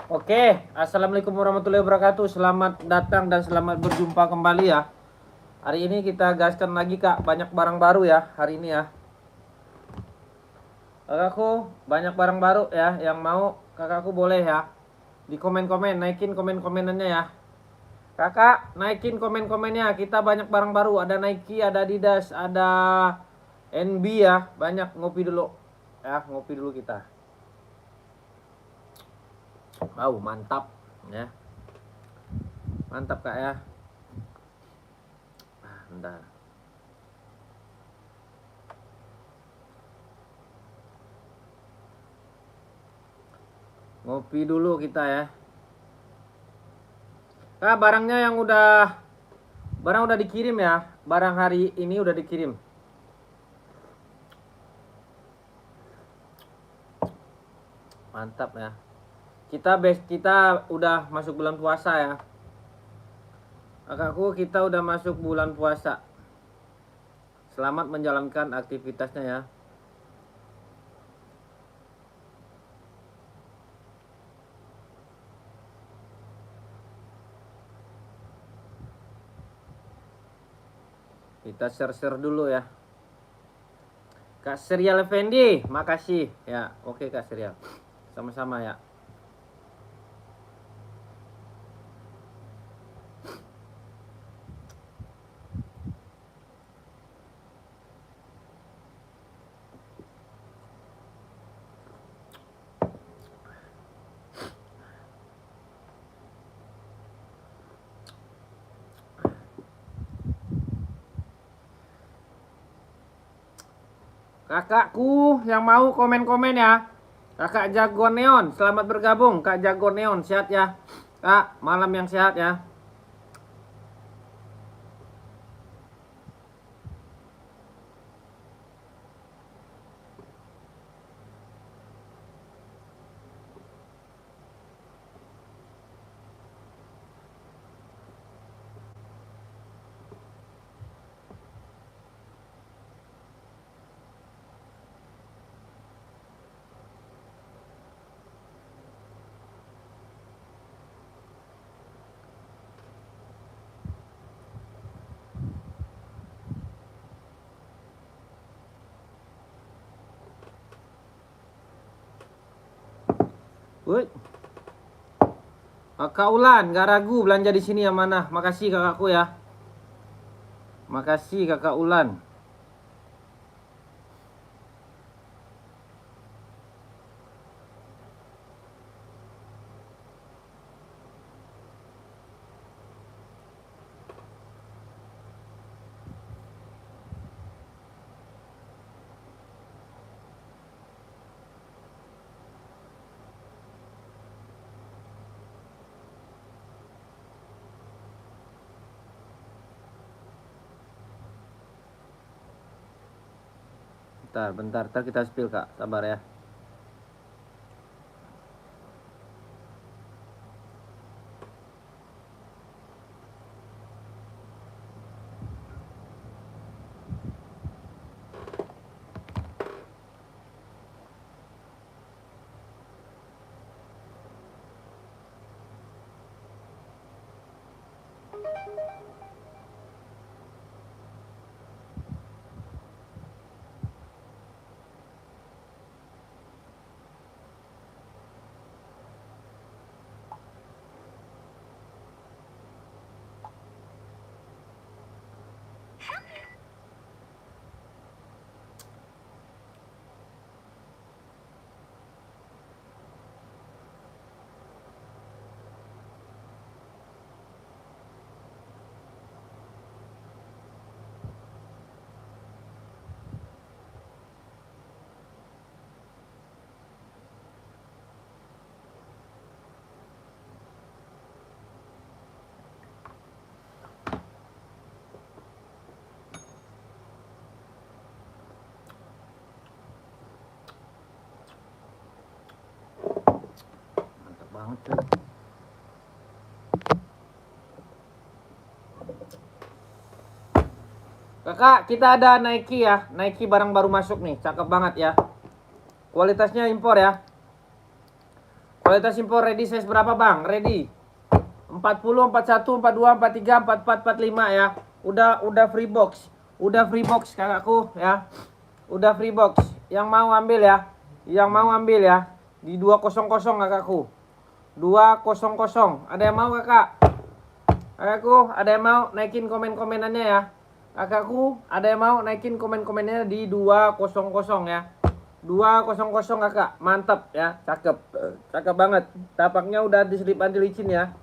Oke, assalamualaikum warahmatullahi wabarakatuh. Selamat datang dan selamat berjumpa kembali ya. Hari ini kita gaskan lagi kak, banyak barang baru ya hari ini ya. Kakakku banyak barang baru ya, yang mau kakakku boleh ya di komen-komen, naikin komen-komenannya ya. Kakak naikin komen-komennya, kita banyak barang baru, ada Nike, ada Adidas, ada NB ya, banyak. Ngopi dulu ya, ngopi dulu kita. Wow, mantap ya. Mantap kak ya. Bentar. Ngopi dulu kita ya. Kak, barangnya yang barang udah dikirim ya. Barang hari ini udah dikirim. Mantap ya. Kita udah masuk bulan puasa ya. Kakakku, kita udah masuk bulan puasa. Selamat menjalankan aktivitasnya ya. Kita share-share dulu ya. Kak Serial Effendi, makasih ya. Oke Kak Serial. Sama-sama ya. Kakakku yang mau komen-komen ya. Kakak Jago Neon, selamat bergabung. Kak Jago Neon, sehat ya. Kak, malam yang sehat ya. Woi. Kakak Ulan, gak ragu belanja di sini yang mana. Makasih kakakku ya. Makasih kakak Ulan. Bentar kita spill kak, sabar ya. Mantap banget tuh. Kakak, kita ada Nike ya. Nike barang baru masuk nih, cakep banget ya. Kualitasnya impor ya. Kualitas impor ready size berapa bang? Ready 40, 41, 42, 43, 44, 45 ya. Udah free box. Udah free box kakakku ya. Udah free box. Yang mau ambil ya. Yang mau ambil ya. Di 200 kakakku. 200. Ada yang mau kakak? Kakakku, ada yang mau naikin komen-komenannya ya. Kakakku, ada yang mau naikin komen-komennya di 200 ya. 200 kakak. Mantap ya. Cakep. Cakep banget. Tapaknya udah diselip anti licin ya.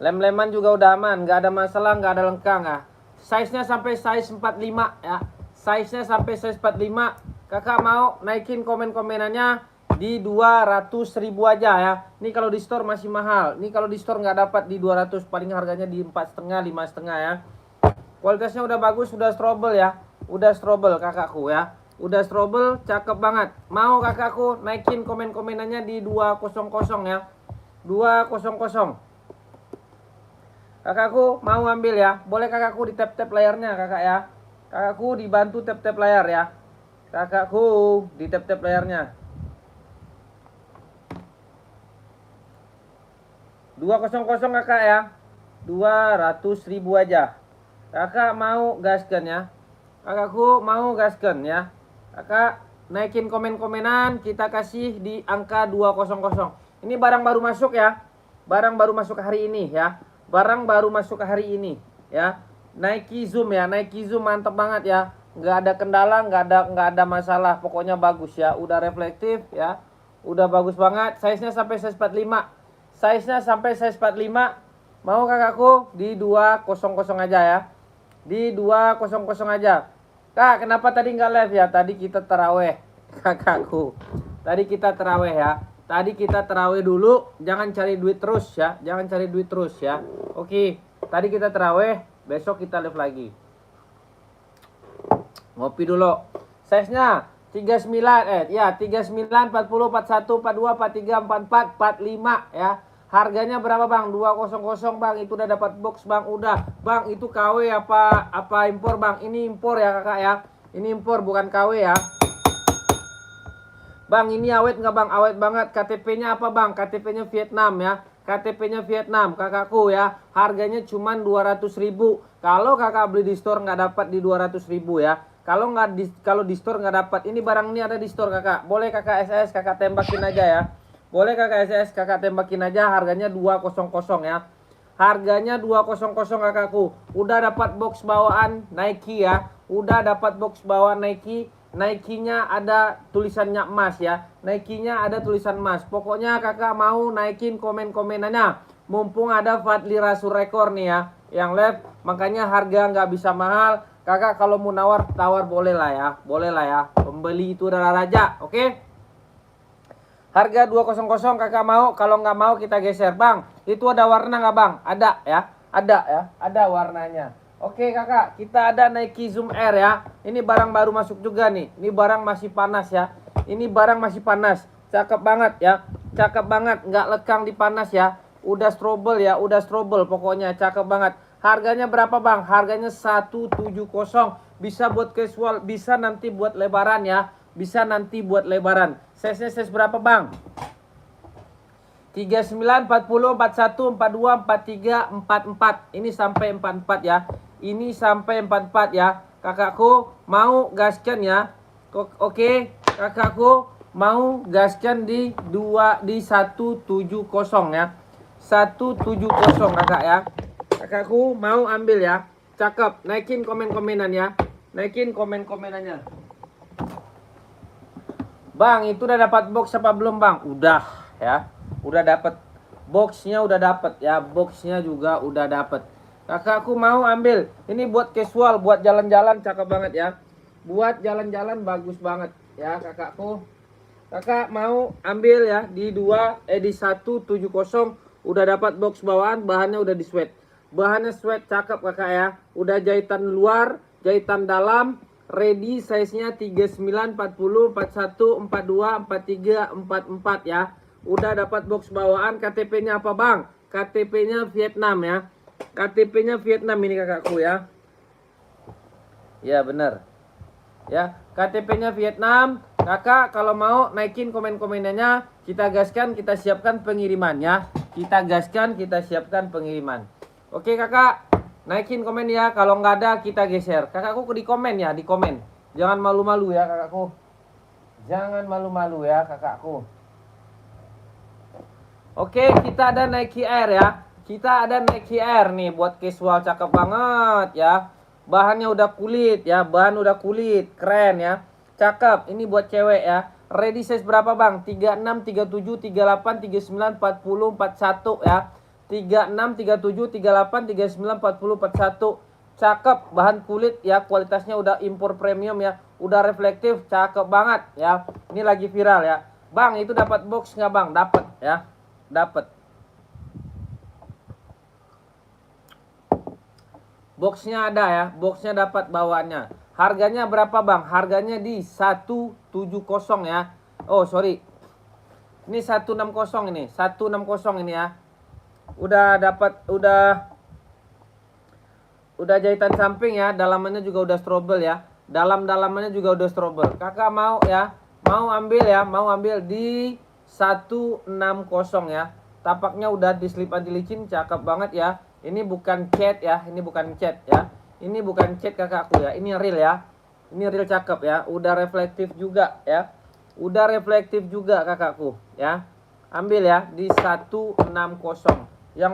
Lem-leman juga udah aman, nggak ada masalah, nggak ada lengkang ya. Size-nya sampai size 45 ya. Size-nya sampai size 45. Kakak mau naikin komen-komenannya di 200.000 aja ya. Ini kalau di store masih mahal. Ini kalau di store nggak dapat di 200, paling harganya di 4,5, 5,5 ya. Kualitasnya udah bagus, udah strobel ya. Udah strobel kakakku ya. Udah strobel, cakep banget. Mau kakakku naikin komen-komenannya di 200 ya. 200. Kakakku mau ambil ya. Boleh kakakku di tap-tap layarnya kakak ya. Kakakku dibantu tap-tap layar ya. Kakakku di tap-tap layarnya. 200 kakak ya. 200.000 aja. Kakak mau gaskan ya. Kakakku mau gaskan ya. Kakak naikin komen-komenan, kita kasih di angka 200. Ini barang baru masuk ya. Barang baru masuk hari ini ya. Barang baru masuk hari ini ya. Nike Zoom ya. Nike Zoom mantep banget ya. Nggak ada kendala, nggak ada masalah. Pokoknya bagus ya. Udah reflektif ya. Udah bagus banget. Size-nya sampai size 45. Size-nya sampai size 45. Mau kakakku di 200 aja ya. Di 200 aja. Kak, kenapa tadi nggak live ya? Tadi kita taraweh kakakku. Tadi kita taraweh ya. Tadi kita terawih dulu, jangan cari duit terus ya. Jangan cari duit terus ya. Oke, tadi kita terawih, besok kita live lagi. Ngopi dulu. Size-nya 39 39, 40, 41, 42, 43, 44, 45 ya. Harganya berapa bang? 200 bang. Itu udah dapat box bang. Udah. Bang, itu KW apa impor bang? Ini impor ya kakak ya. Ini impor bukan KW ya. Bang, ini awet nggak bang? Awet banget. KTP-nya apa bang? KTP-nya Vietnam ya. KTP-nya Vietnam kakakku ya. Harganya cuma 200.000. Kalau kakak beli di store nggak dapat di 200.000 ya. Kalau di store nggak dapat. Ini barang ini ada di store kakak. Boleh kakak SS kakak tembakin aja ya. Boleh kakak SS kakak tembakin aja. Harganya 200 ya. Harganya 200 kakakku. Udah dapat box bawaan Nike ya. Udah dapat box bawaan Nike. Nike-nya ada tulisannya emas ya. Nike-nya ada tulisan emas. Pokoknya kakak mau naikin komen-komenannya. Mumpung ada Fadli Rasul Rekor nih ya. Yang live. Makanya harga nggak bisa mahal. Kakak kalau mau tawar boleh lah ya. Boleh lah ya. Pembeli itu adalah raja. Oke? Harga 200 kakak mau. Kalau nggak mau kita geser. Bang, itu ada warna nggak bang? Ada ya. Ada ya. Ada warnanya. Oke kakak, kita ada Nike Zoom Air ya. Ini barang baru masuk juga nih. Ini barang masih panas ya. Ini barang masih panas. Cakep banget ya. Cakep banget, nggak lekang di panas ya. Udah strobel ya, udah strobel pokoknya. Cakep banget. Harganya berapa bang? Harganya 170. Bisa buat casual, bisa nanti buat lebaran ya. Bisa nanti buat lebaran. Size-nya size berapa bang? 39, 40, 41, 42, 43, 44. Ini sampai 44 ya. Ini sampai 44 ya. Kakakku mau gaskan ya. Oke, kakakku mau gaskan di 170 ya. 170 kakak ya. Kakakku mau ambil ya. Cakep. Naikin komen-komenan ya. Naikin komen-komenannya. Bang, itu udah dapat box apa belum bang? Udah ya. Udah dapat. Boxnya udah dapat ya. Boxnya juga udah dapat. Kakakku mau ambil. Ini buat casual, buat jalan-jalan cakep banget ya. Buat jalan-jalan bagus banget ya kakakku. Kakak mau ambil ya di 170. Udah dapat box bawaan, bahannya udah di sweat. Bahannya sweat cakep kakak ya. Udah jahitan luar, jahitan dalam. Ready size-nya 39, 40, 41, 42, 43, 44 ya. Udah dapat box bawaan. KTP-nya apa bang? KTP-nya Vietnam ya. KTP-nya Vietnam ini kakakku ya. Ya bener. Ya, KTP-nya Vietnam. Kakak kalau mau naikin komen-komenannya, kita gaskan, kita siapkan pengiriman ya. Kita gaskan, kita siapkan pengiriman. Oke kakak, naikin komen ya. Kalau nggak ada kita geser. Kakakku di komen ya, di komen. Jangan malu-malu ya kakakku. Jangan malu-malu ya kakakku. Oke, kita ada Nike Air ya. Kita ada Nike Air nih buat casual, cakep banget ya. Bahannya udah kulit ya, bahan udah kulit, keren ya. Cakep, ini buat cewek ya. Ready size berapa bang? 36, 37, 38, 39, 40, 41 ya. 36, 37, 38, 39, 40, 41. Cakep, bahan kulit ya, kualitasnya udah impor premium ya. Udah reflektif, cakep banget ya. Ini lagi viral ya. Bang, itu dapat box nggak bang? Dapat ya, dapat. Boxnya ada ya, boxnya dapat bawaannya. Harganya berapa bang? Harganya di 170 ya. Oh sorry, ini 160 ini, 160 ini ya. Udah dapat, udah jahitan samping ya. Dalamannya juga udah strobel ya. Dalamannya juga udah strobel. Kakak mau ya, mau ambil ya, mau ambil di 160 ya. Tapaknya udah diselip anti licin, cakep banget ya. Ini bukan cat ya, ini bukan cat ya. Ini bukan cat kakakku ya, ini real ya. Ini real cakep ya, udah reflektif juga ya. Udah reflektif juga kakakku ya. Ambil ya di 160. Yang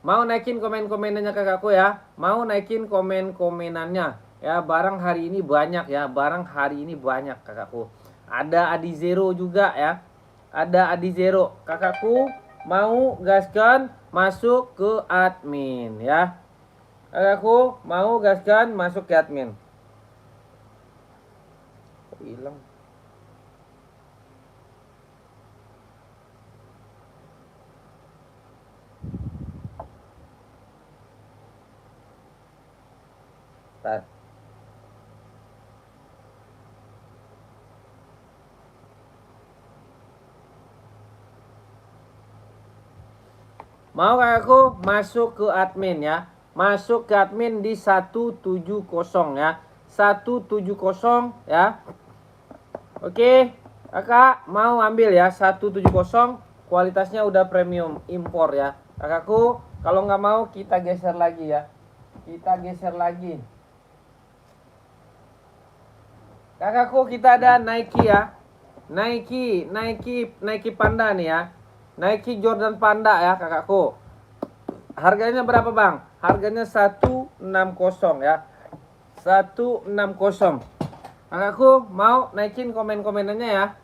mau naikin komen-komenannya kakakku ya. Mau naikin komen-komenannya ya. Barang hari ini banyak ya, barang hari ini banyak kakakku. Ada Adi Zero juga ya. Ada Adi Zero kakakku. Mau gaskan masuk ke admin ya. Aku mau gaskan masuk ke admin. Kok hilang? Tar. Mau kakakku masuk ke admin ya. Masuk ke admin di 170 ya. 170 ya. Oke, kakak mau ambil ya 170. Kualitasnya udah premium impor ya. Kakakku, kalau nggak mau kita geser lagi ya. Kita geser lagi. Kakakku, kita ada Nike ya. Nike Panda nih ya. Nike Jordan Panda ya kakakku. Harganya berapa bang? Harganya 160 ya. 160. Kakakku mau naikin komen-komenannya ya.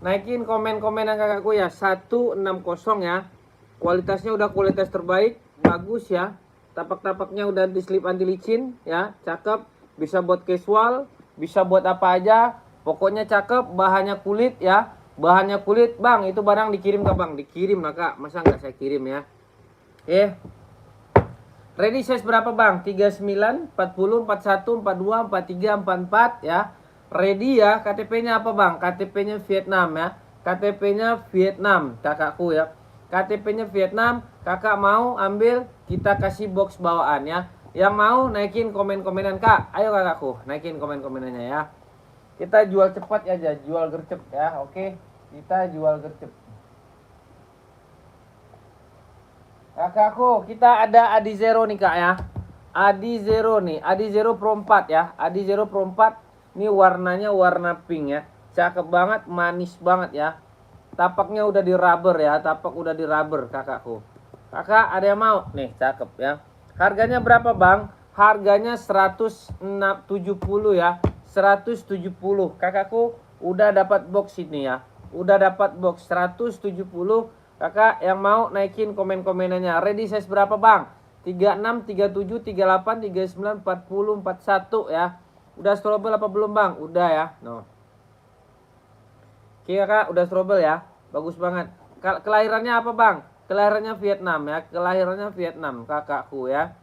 Naikin komen-komenan kakakku ya. 160 ya. Kualitasnya udah kualitas terbaik, bagus ya. Tapak-tapaknya udah diselip anti licin ya, cakep. Bisa buat casual, bisa buat apa aja. Pokoknya cakep, bahannya kulit ya. Bahannya kulit bang, itu barang dikirim ke bang? Dikirim lah kak, masa nggak saya kirim ya. Oke. Ready size berapa bang? 39, 40, 41, 42, 43, 44 ya. Ready ya. KTP-nya apa bang? KTP-nya Vietnam ya. KTP-nya Vietnam kakakku ya. KTP-nya Vietnam. Kakak mau ambil, kita kasih box bawaan ya. Yang mau naikin komen-komenan kak, ayo kakakku naikin komen-komenannya ya. Kita jual cepat aja, jual gercep ya. Oke, kita jual gercep. Kakakku, kita ada Adi Zero nih kak ya. Adi Zero nih, Adi Zero Pro 4 ya. Adi Zero Pro 4. Ini warnanya warna pink ya. Cakep banget, manis banget ya. Tapaknya udah di rubber ya, tapak udah di rubber kakakku. Kakak ada yang mau? Nih, cakep ya. Harganya berapa bang? Harganya 170 ya. 170. Kakakku udah dapat box ini ya. Udah dapat box 170. Kakak yang mau naikin komen-komenannya. Ready size berapa bang? 36, 37, 38, 39, 40, 41 ya. Udah strobel apa belum bang? Udah ya. No. Oke kakak, udah strobel ya. Bagus banget. Kelahirannya apa bang? Kelahirannya Vietnam ya. Kelahirannya Vietnam kakakku ya.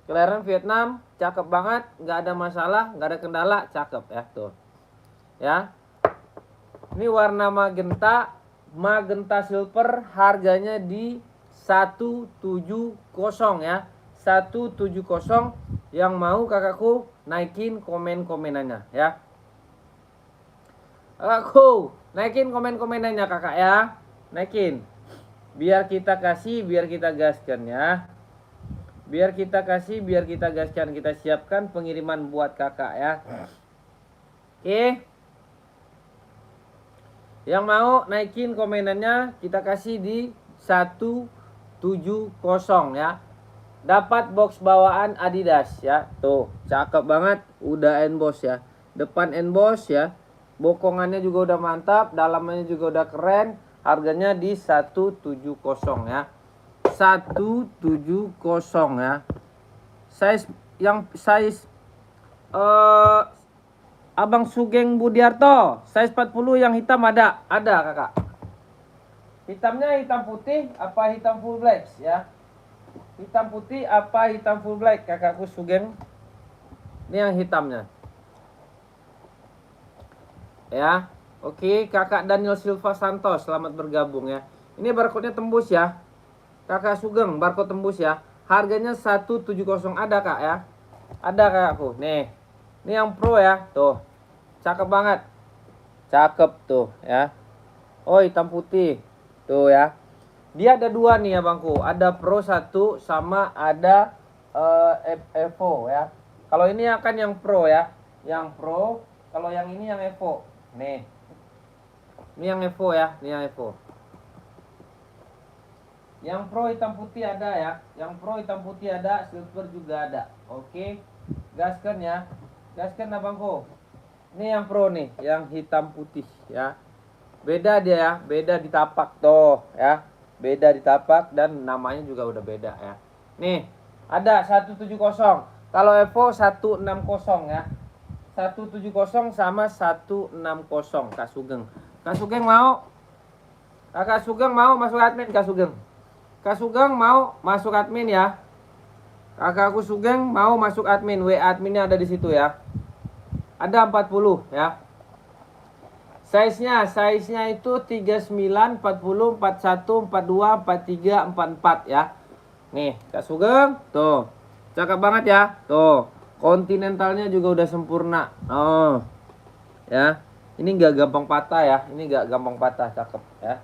Kelahiran Vietnam, cakep banget, nggak ada masalah, nggak ada kendala, cakep ya tuh. Ya. Ini warna magenta, magenta silver, harganya di 170 ya. 170. Yang mau kakakku naikin komen-komenannya ya. Kakakku, naikin komen-komenannya kakak ya. Naikin. Biar kita kasih, biar kita gaskan ya. Biar kita kasih, biar kita gaskan. Kita siapkan pengiriman buat kakak ya. Oke. Yang mau naikin komenannya, kita kasih di 170 ya. Dapat box bawaan Adidas ya. Tuh, cakep banget. Udah emboss ya. Depan emboss ya. Bokongannya juga udah mantap, dalamnya juga udah keren. Harganya di 170 ya. 170 ya. Size Abang Sugeng Budiarto, size 40 yang hitam ada kakak. Hitamnya hitam putih apa hitam full black ya? Hitam putih apa hitam full black kakakku Sugeng? Ini yang hitamnya. Ya, oke kakak Daniel Silva Santos, selamat bergabung ya. Ini barcode-nya tembus ya. Kakak Sugeng, barcode tembus ya. Harganya 170 ada kak ya. Ada kakakku, nih. Ini yang pro ya, tuh. Cakep banget. Cakep tuh ya. Oh hitam putih. Tuh ya. Dia ada dua nih ya bangku. Ada Pro 1 sama ada Evo ya. Kalau ini akan yang Pro ya. Yang Pro. Kalau yang ini yang Evo. Nih. Ini yang Evo ya. Ini yang Evo. Yang Pro hitam putih ada ya. Yang Pro hitam putih ada. Silver juga ada. Oke. Gaskan ya. Gaskan abangku. Ini yang Pro nih, yang hitam putih ya. Beda dia ya, beda di tapak tuh ya. Beda di tapak dan namanya juga udah beda ya. Nih, ada 170. Kalau Evo 160 ya. 170 sama 160 Kak Sugeng. Kak Sugeng mau? Kakak Sugeng mau masuk admin Kak Sugeng? Kak Sugeng mau masuk admin ya? Kakakku Sugeng mau masuk admin. WA adminnya ada di situ ya. Ada 40 ya. Size-nya itu 39, 40, 41, 42, 43, 44 ya. Nih, Kak Sugeng, tuh. Cakep banget ya. Tuh. Kontinentalnya juga udah sempurna. Oh. Ya. Ini enggak gampang patah ya. Ini enggak gampang patah, cakep ya.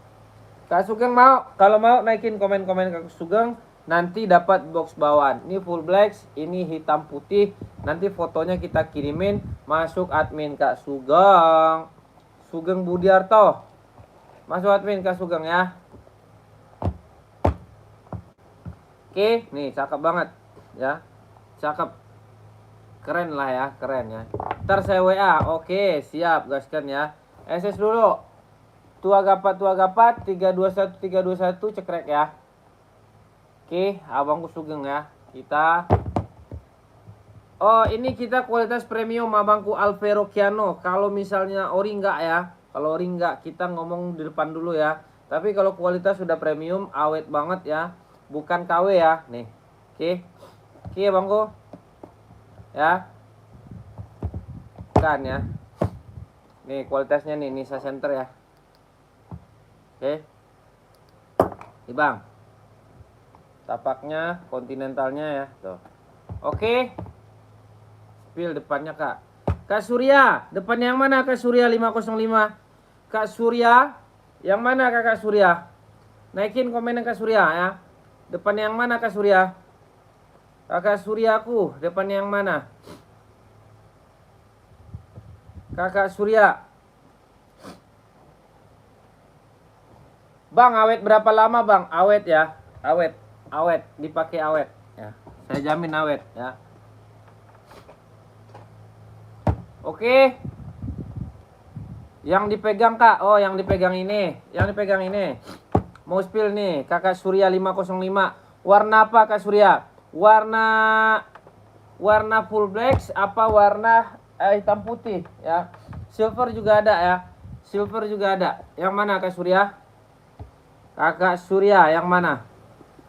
Kak Sugeng mau, kalau mau naikin komen-komen Kak Sugeng. Nanti dapat box bawaan. Ini full black, ini hitam putih. Nanti fotonya kita kirimin masuk admin Kak Sugeng. Sugeng Budiarto. Masuk admin Kak Sugeng ya. Oke, nih cakep banget ya. Cakep. Keren lah ya, keren ya. Ntar saya WA. Oke, siap gaskan ya. SS dulu. Tua gapat 321 321 cekrek ya. Oke, abangku Sugeng ya. Kita oh, ini kita kualitas premium abangku Alvaro Kiano. Kalau misalnya ori enggak ya. Kalau ori enggak, kita ngomong di depan dulu ya. Tapi kalau kualitas sudah premium, awet banget ya. Bukan KW ya. Nih. Oke. Oke, abangku. Ya. Bukan ya. Nih kualitasnya nih, Nisa Center ya. Oke. Nih, Bang. Tapaknya, kontinentalnya ya, tuh. Oke. Spill depannya, Kak. Kak Surya, depannya yang mana Kak Surya 505? Kak Surya, yang mana Kak Surya? Naikin komen Kak Surya ya. Depannya yang mana Kak Surya? Kakak Suryaku, depannya yang mana? Kakak Surya. Bang, awet berapa lama, Bang? Awet ya. Awet, dipakai awet ya. Saya jamin awet ya. Oke. Yang dipegang Kak. Oh, yang dipegang ini. Yang dipegang ini. Mau spill nih, Kakak Surya 505. Warna apa Kak Surya? Warna full black apa warna hitam putih ya. Silver juga ada ya. Silver juga ada. Yang mana Kak Surya? Kakak Surya yang mana?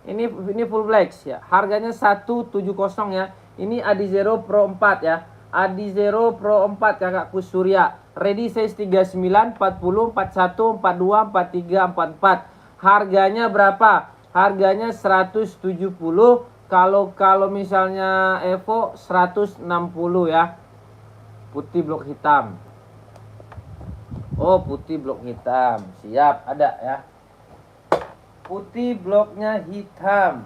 Ini full black ya. Harganya 170 ya. Ini Adizero Pro 4 ya. Adizero Pro 4 kakakku Surya. Ready size 39, 40, 41, 42, 43, 44. Harganya berapa? Harganya 170. Kalau misalnya Evo 160 ya. Putih blok hitam. Oh, putih blok hitam. Siap, ada ya. Putih bloknya hitam.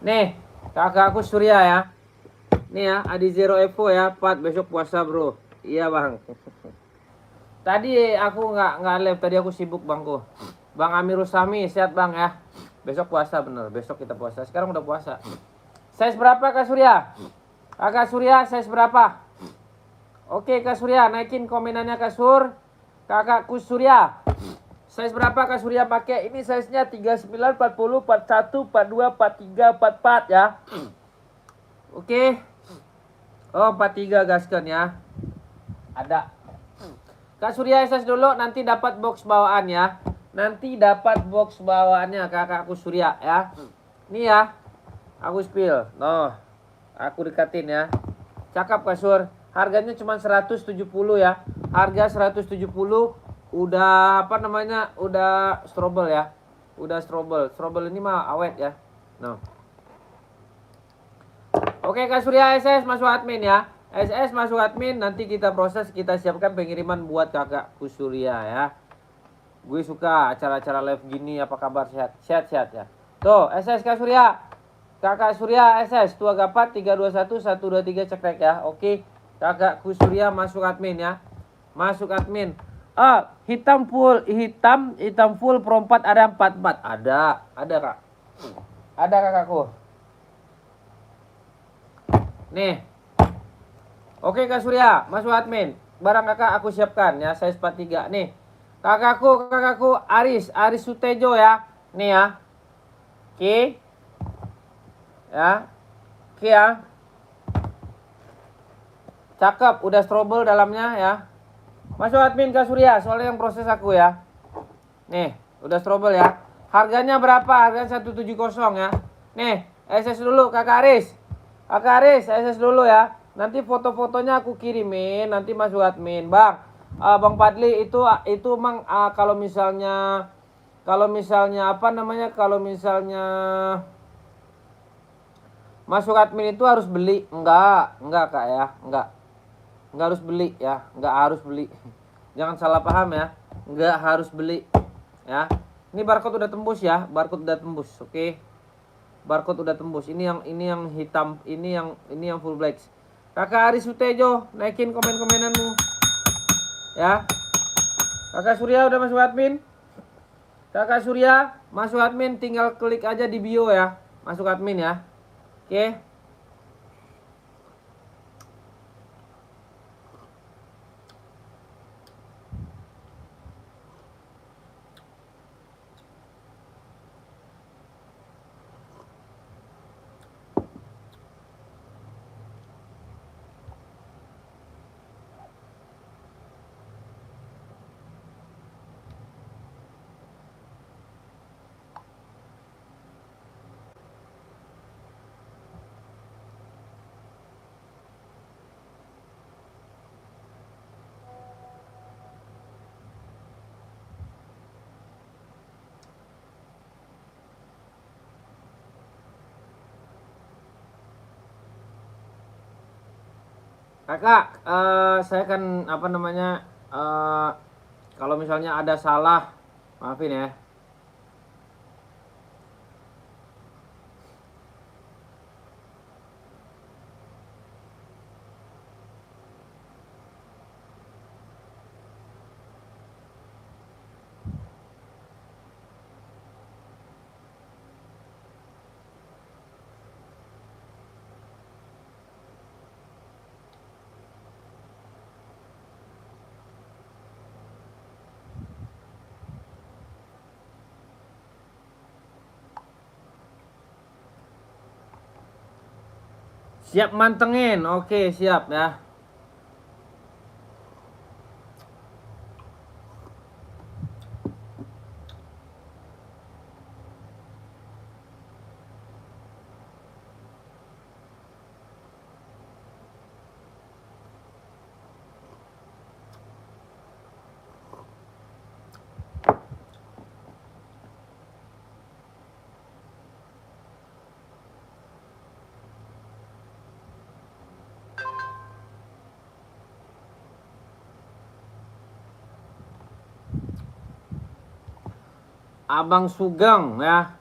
Nih, kakakku Surya ya. Nih ya, Adi Zero Evo ya, Pat besok puasa bro. Iya bang. Tadi aku nggak live, tadi aku sibuk bangku. Bang Amirus Sami, sehat bang ya. Besok puasa bener, besok kita puasa. Sekarang udah puasa. Size berapa Kak Surya? Kak Surya size berapa? Oke Kak Surya, naikin komenannya Kak Sur. Kakakku Surya. Size berapa Kak Surya pakai? Ini size-nya 39, 40, 41, 42, 43, 44 ya. Oke. Oh, 43 gaskan ya. Ada. Kak Surya SS dulu, nanti dapat box bawaan ya. Nanti dapat box bawaannya kakakku Surya ya. Nih ya. Aku spill. Noh. Aku dekatin ya. Cakep Kak Sur. Harganya cuma 170 ya. Harga 170 udah apa namanya? Udah strobel ya. Udah strobel. Strobel ini mah awet ya. Noh. Oke Kak Surya SS masuk admin ya. SS masuk admin, nanti kita proses, kita siapkan pengiriman buat kakakku Surya ya. Gue suka acara-acara live gini, apa kabar, sehat ya. Tuh, SS Kak Surya. Kakak Surya SS, tua gapat 321 123 cekrek ya. Oke. Kakakku Surya masuk admin ya. Masuk admin. Hitam full Pro 4 ada 44. Ada Kak. Ada kakakku. Nih. Oke Kak Surya, masuk admin. Barang kakak aku siapkan ya, size 43. Nih. Kakakku Aris Sutejo ya. Nih ya. Oke. Ya. Oke ya. Cakep, udah strobel dalamnya ya. Masuk admin Kak Surya, soalnya yang proses aku ya. Nih, udah strobel ya. Harganya berapa? Harganya 170 ya. Nih, SS dulu Kakak Aris. Kakak Aris, SS dulu ya. Nanti foto-fotonya aku kirimin, nanti masuk admin, Bang. Bang Padli itu Mang, kalau misalnya apa namanya? Kalau misalnya masuk admin itu harus beli? Enggak Kak ya, enggak harus beli ya, enggak harus beli. Jangan salah paham ya, enggak harus beli ya. Ini barcode udah tembus ya, barcode udah tembus, oke. Barcode udah tembus. Ini yang hitam, ini yang full black. Kakak Aris Sutejo, naikin komen-komenanmu. Ya. Kakak Surya udah masuk admin? Kakak Surya masuk admin, tinggal klik aja di bio ya. Masuk admin ya. Oke. Kakak, saya kan apa namanya, kalau misalnya ada salah, maafin ya. Siap mantengin, oke siap ya. Abang Sugeng ya.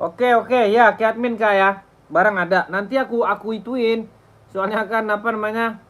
Oke ya, ke admin Kak ya. Barang ada. Nanti aku ituin. Soalnya kan apa namanya?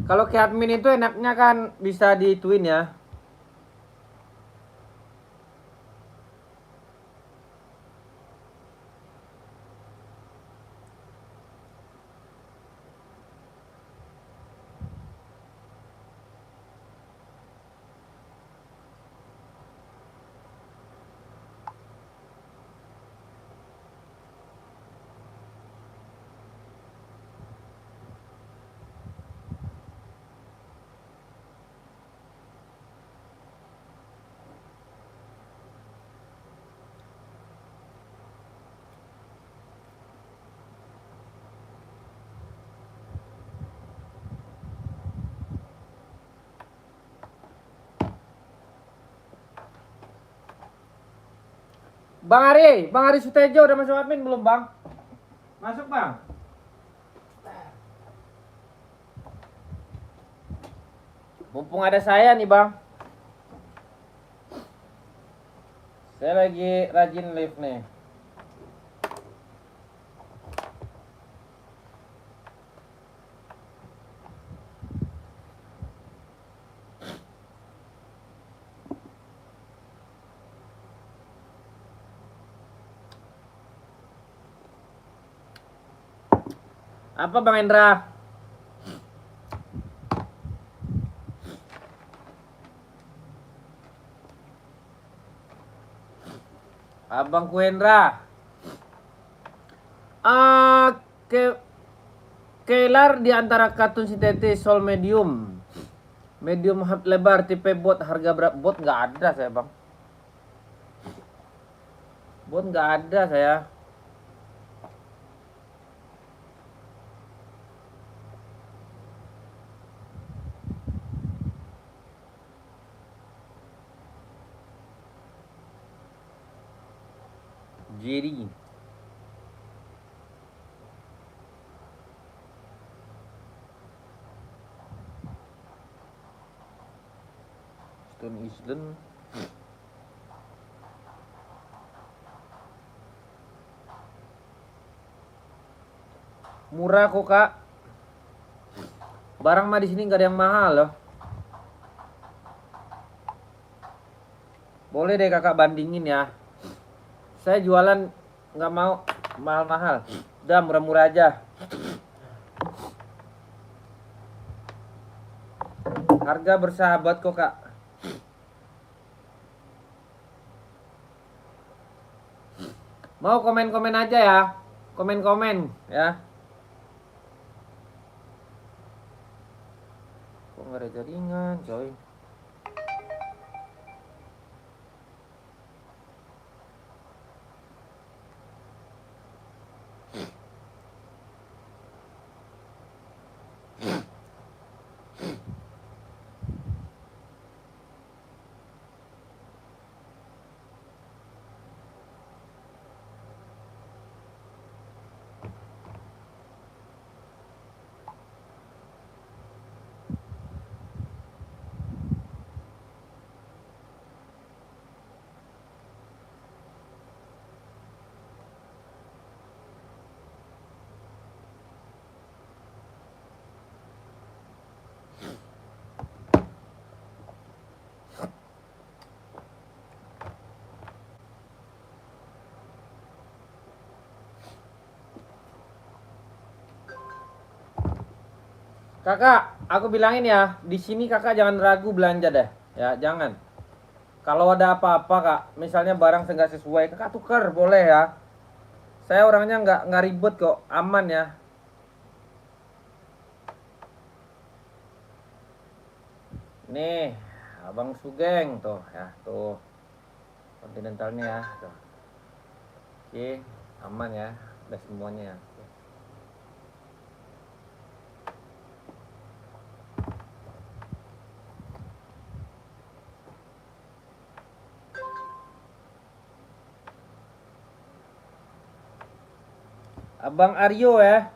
Kalau ke admin itu enaknya kan bisa dituin ya. Bang Ari Sutejo udah masuk admin belum Bang? Masuk Bang. Mumpung ada saya nih Bang. Saya lagi rajin live nih. Apa Bang Endra? Abang Kuendra. Ke Kelar di antara katun sintetis sol medium. Medium lebar tipe bot harga berapa? Bot nggak ada saya Bang. Bot nggak ada saya. Jerry. Stone Island. Murah kok Kak. Barang mah di sini nggak ada yang mahal loh. Boleh deh Kakak bandingin ya. Saya jualan nggak mau mahal-mahal. Udah murah-murah aja. Harga bersahabat kok Kak. Mau komen-komen aja ya. Komen-komen ya. ada jaringan coy. Kakak, aku bilangin ya, di sini kakak jangan ragu belanja deh, ya jangan. Kalau ada apa-apa kak, misalnya barang nggak sesuai, kakak tukar boleh ya. Saya orangnya nggak ribet kok, aman ya. Nih, abang Sugeng tuh ya, tuh kontinentalnya ya, tuh. Oke, aman ya, udah semuanya ya. Abang Aryo ya.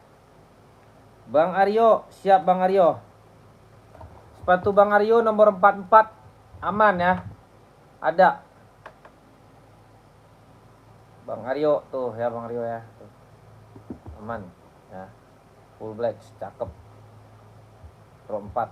Bang Aryo, siap Bang Aryo. Sepatu Bang Aryo nomor 44 aman ya. Ada. Bang Aryo tuh ya Bang Aryo ya. Tuh. Aman ya. Full black, cakep. Pro 4.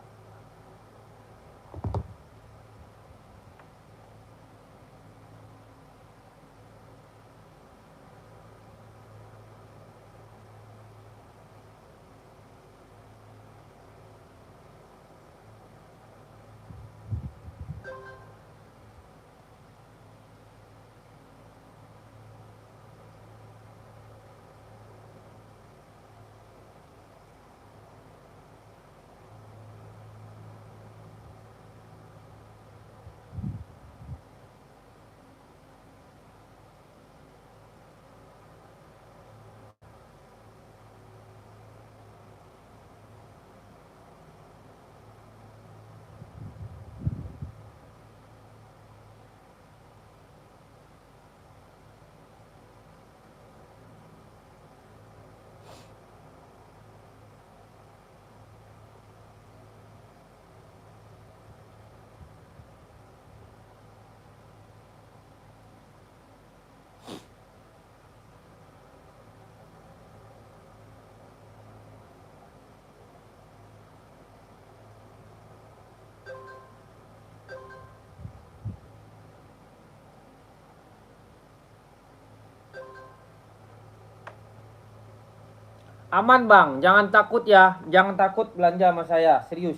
Aman Bang, jangan takut ya. Jangan takut belanja sama saya, serius.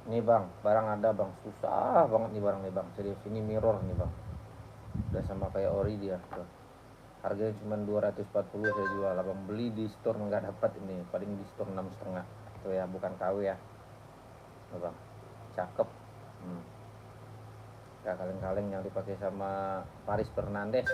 Nih Bang, barang ada Bang. Susah banget nih barang nih Bang. Serius, ini mirror nih Bang. Udah sama kayak ori dia. Tuh. Harganya cuma 240 saya jual. Abang beli di store nggak dapat ini. Paling di store 6,5. Tuh ya, bukan KW ya. Tuh Bang. Cakep. Gak kaleng-kaleng yang dipakai sama Paris Fernandes.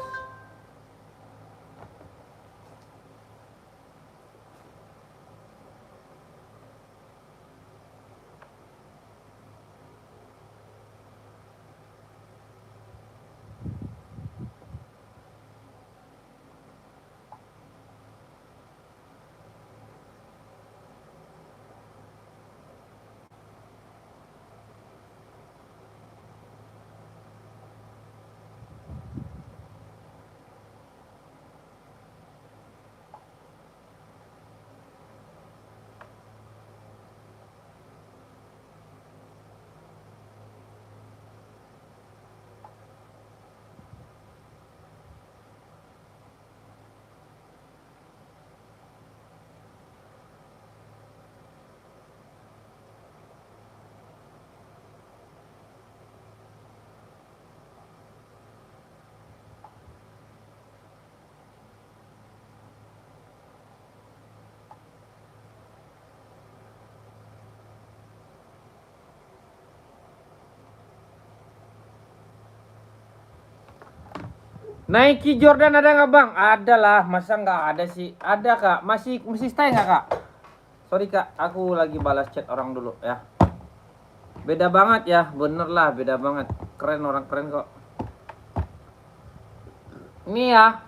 Nike Jordan ada nggak bang? Ada lah, masa nggak ada sih? Ada kak, masih stay nggak kak? Sorry kak, aku lagi balas chat orang dulu ya. Beda banget ya, bener lah, beda banget. Keren, orang keren kok. Ini ya,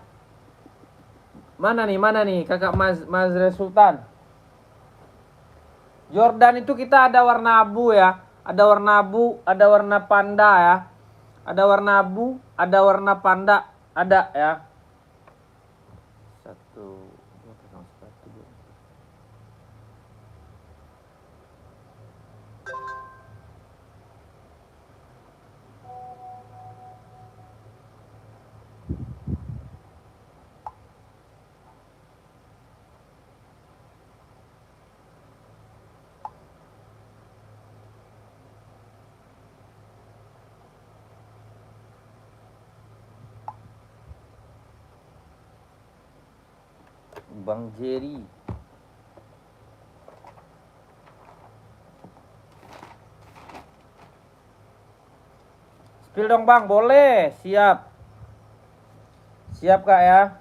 mana nih kakak Mas Sultan. Jordan itu kita ada warna abu ya, ada warna abu, ada warna panda ya, ada warna abu, ada warna panda, ada ya. Satu, dua. Bang Jerry. Spill dong bang, boleh, siap. Siap kak ya.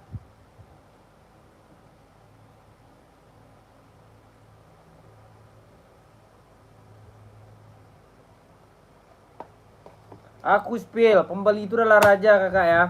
Aku spill, pembeli itu adalah raja kakak ya.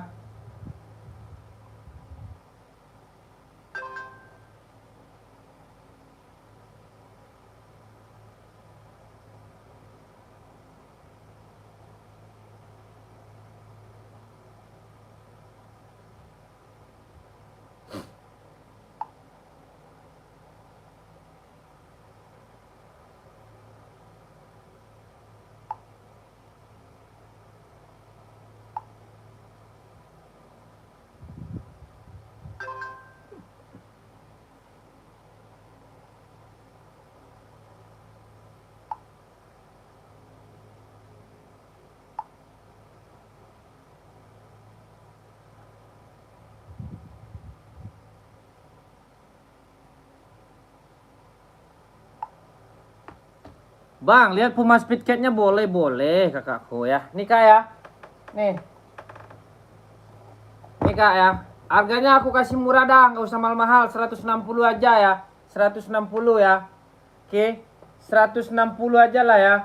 Bang, lihat Puma Speedcat-nya boleh kakakku ya. Nih kak ya. Nih. Nih kak ya. Harganya aku kasih murah dah, nggak usah mahal-mahal, 160 aja ya. 160 ya. Oke. 160 aja lah ya.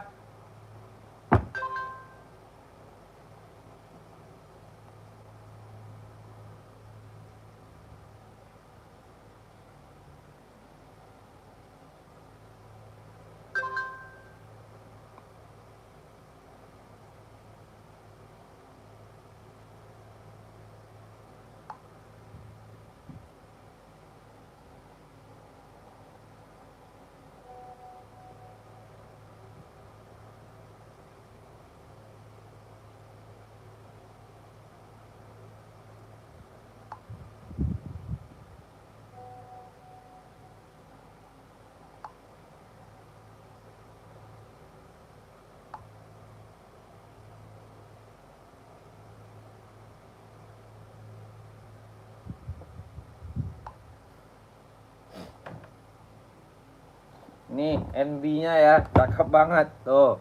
Nih, NB-nya ya, cakep banget tuh.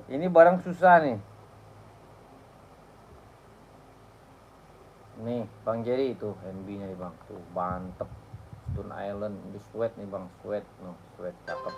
Ini barang susah nih. Nih, Bang Jerry itu NB-nya nih Bang. Tuh, mantep. Stone Island, di sweat nih Bang, sweat. No, sweat cakep.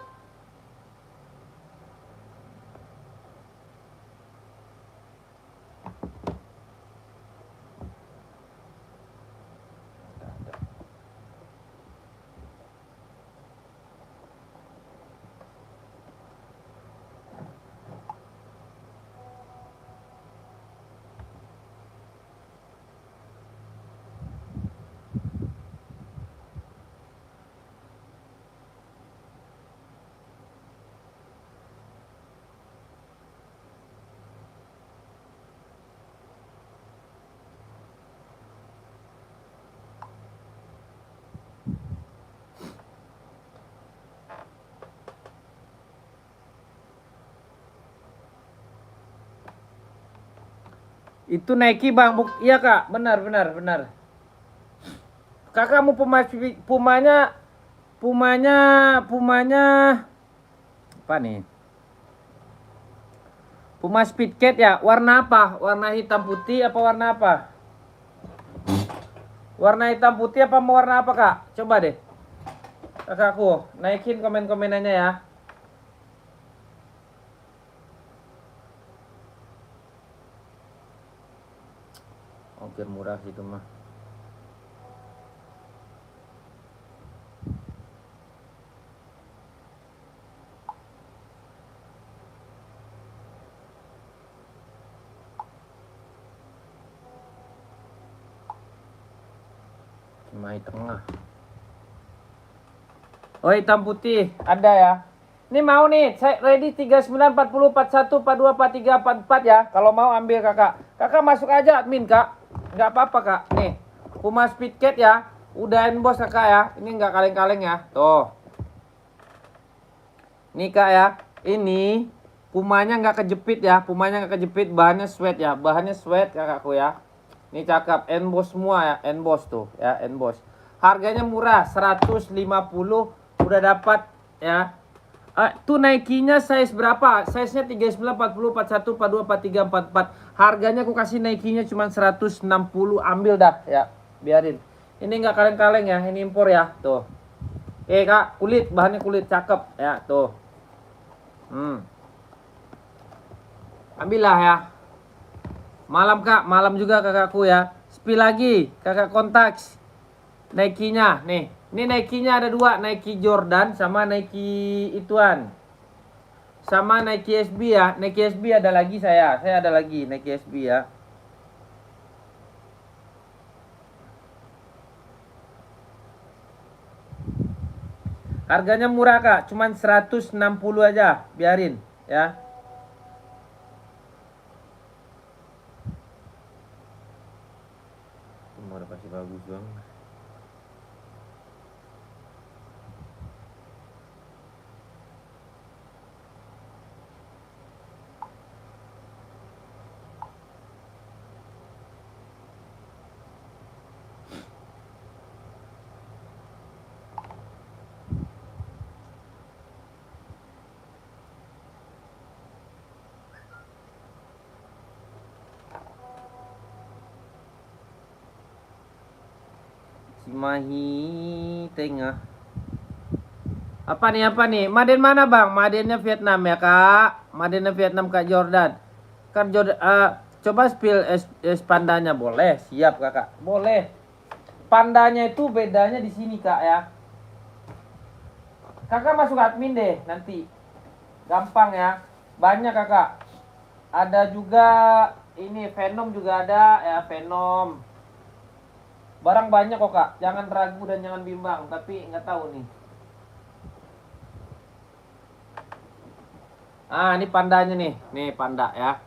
Itu Nike Bang, iya Kak, benar. Kakak mau pumanya apa nih? Puma Speedcat ya, warna apa? Warna hitam putih apa warna apa? Warna hitam putih apa mau warna apa kak? Coba deh. Kakakku, naikin komen-komenannya ya. Ongkir murah gitu mah. Cimahi Tengah. Oh hitam putih ada ya. Ini mau nih, saya ready 39 40 41 42 43 44 ya. Kalau mau ambil kakak. Kakak masuk aja admin kak. Nggak apa-apa kak. Nih, Puma Speedcat ya. Udah emboss kakak ya. Ini nggak kaleng-kaleng ya. Tuh. Nih kak ya. Ini Pumanya nggak kejepit ya. Pumanya nggak kejepit. Bahannya sweat ya. Bahannya sweat kakakku ya. Ini cakep. Emboss semua ya. Emboss tuh ya. Emboss. Harganya murah. 150. Udah dapat ya. Tuh Nike-nya size berapa? Size-nya 39, 40, 41, 42, 43, 44. Harganya aku kasih Nike-nya cuma 160. Ambil dah ya. Biarin. Ini nggak kaleng-kaleng ya. Ini impor ya. Tuh. Kak, kulit. Bahannya kulit. Cakep ya. Tuh. Ambillah ya. Malam kak. Malam juga kakakku ya. Spill lagi. Kakak kontaks. Nike-nya. Nih. Ini Nike-nya ada dua. Nike Jordan sama Nike ituan. Sama Nike SB ya. Nike SB ada lagi saya. Saya ada lagi Nike SB ya. Harganya murah kak. Cuman 160 aja. Biarin ya. Udah pasti bagus dong. Cimahi Tengah. Apa nih? Maden mana bang? Madennya Vietnam ya kak. Madennya Vietnam kak Jordan. Kan Jordan. Coba spill pandanya boleh. Siap kakak. Boleh. Pandanya itu bedanya di sini kak ya. Kakak masuk admin deh nanti. Gampang ya. Banyak kakak. Ada juga ini Venom juga ada ya Venom. Barang banyak kok kak, jangan ragu dan jangan bimbang. Tapi nggak tahu nih. Ini pandanya nih panda ya.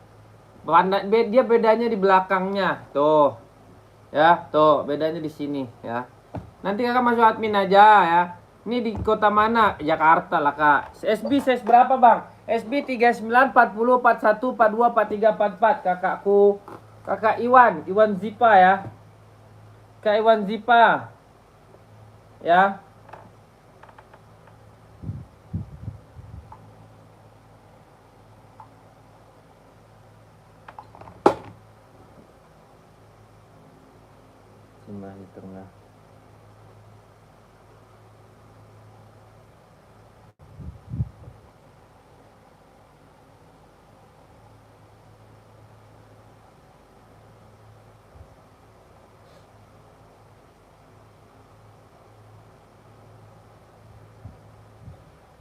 Panda dia bedanya di belakangnya, tuh, ya, tuh bedanya di sini ya. Nanti kakak masuk admin aja ya. Ini di kota mana? Jakarta lah kak. SB size berapa bang? SB 39, 40, 41, 42, 43, 44 kakakku. Kakak Iwan Zipa ya. Kak Iwan Zipa ya. Cimahi Tengah.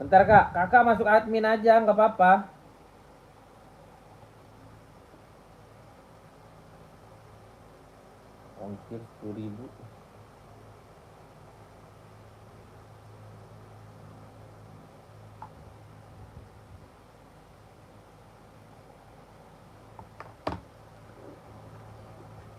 Bentar kak, kakak masuk admin aja, nggak apa-apa. Ongkir 10.000.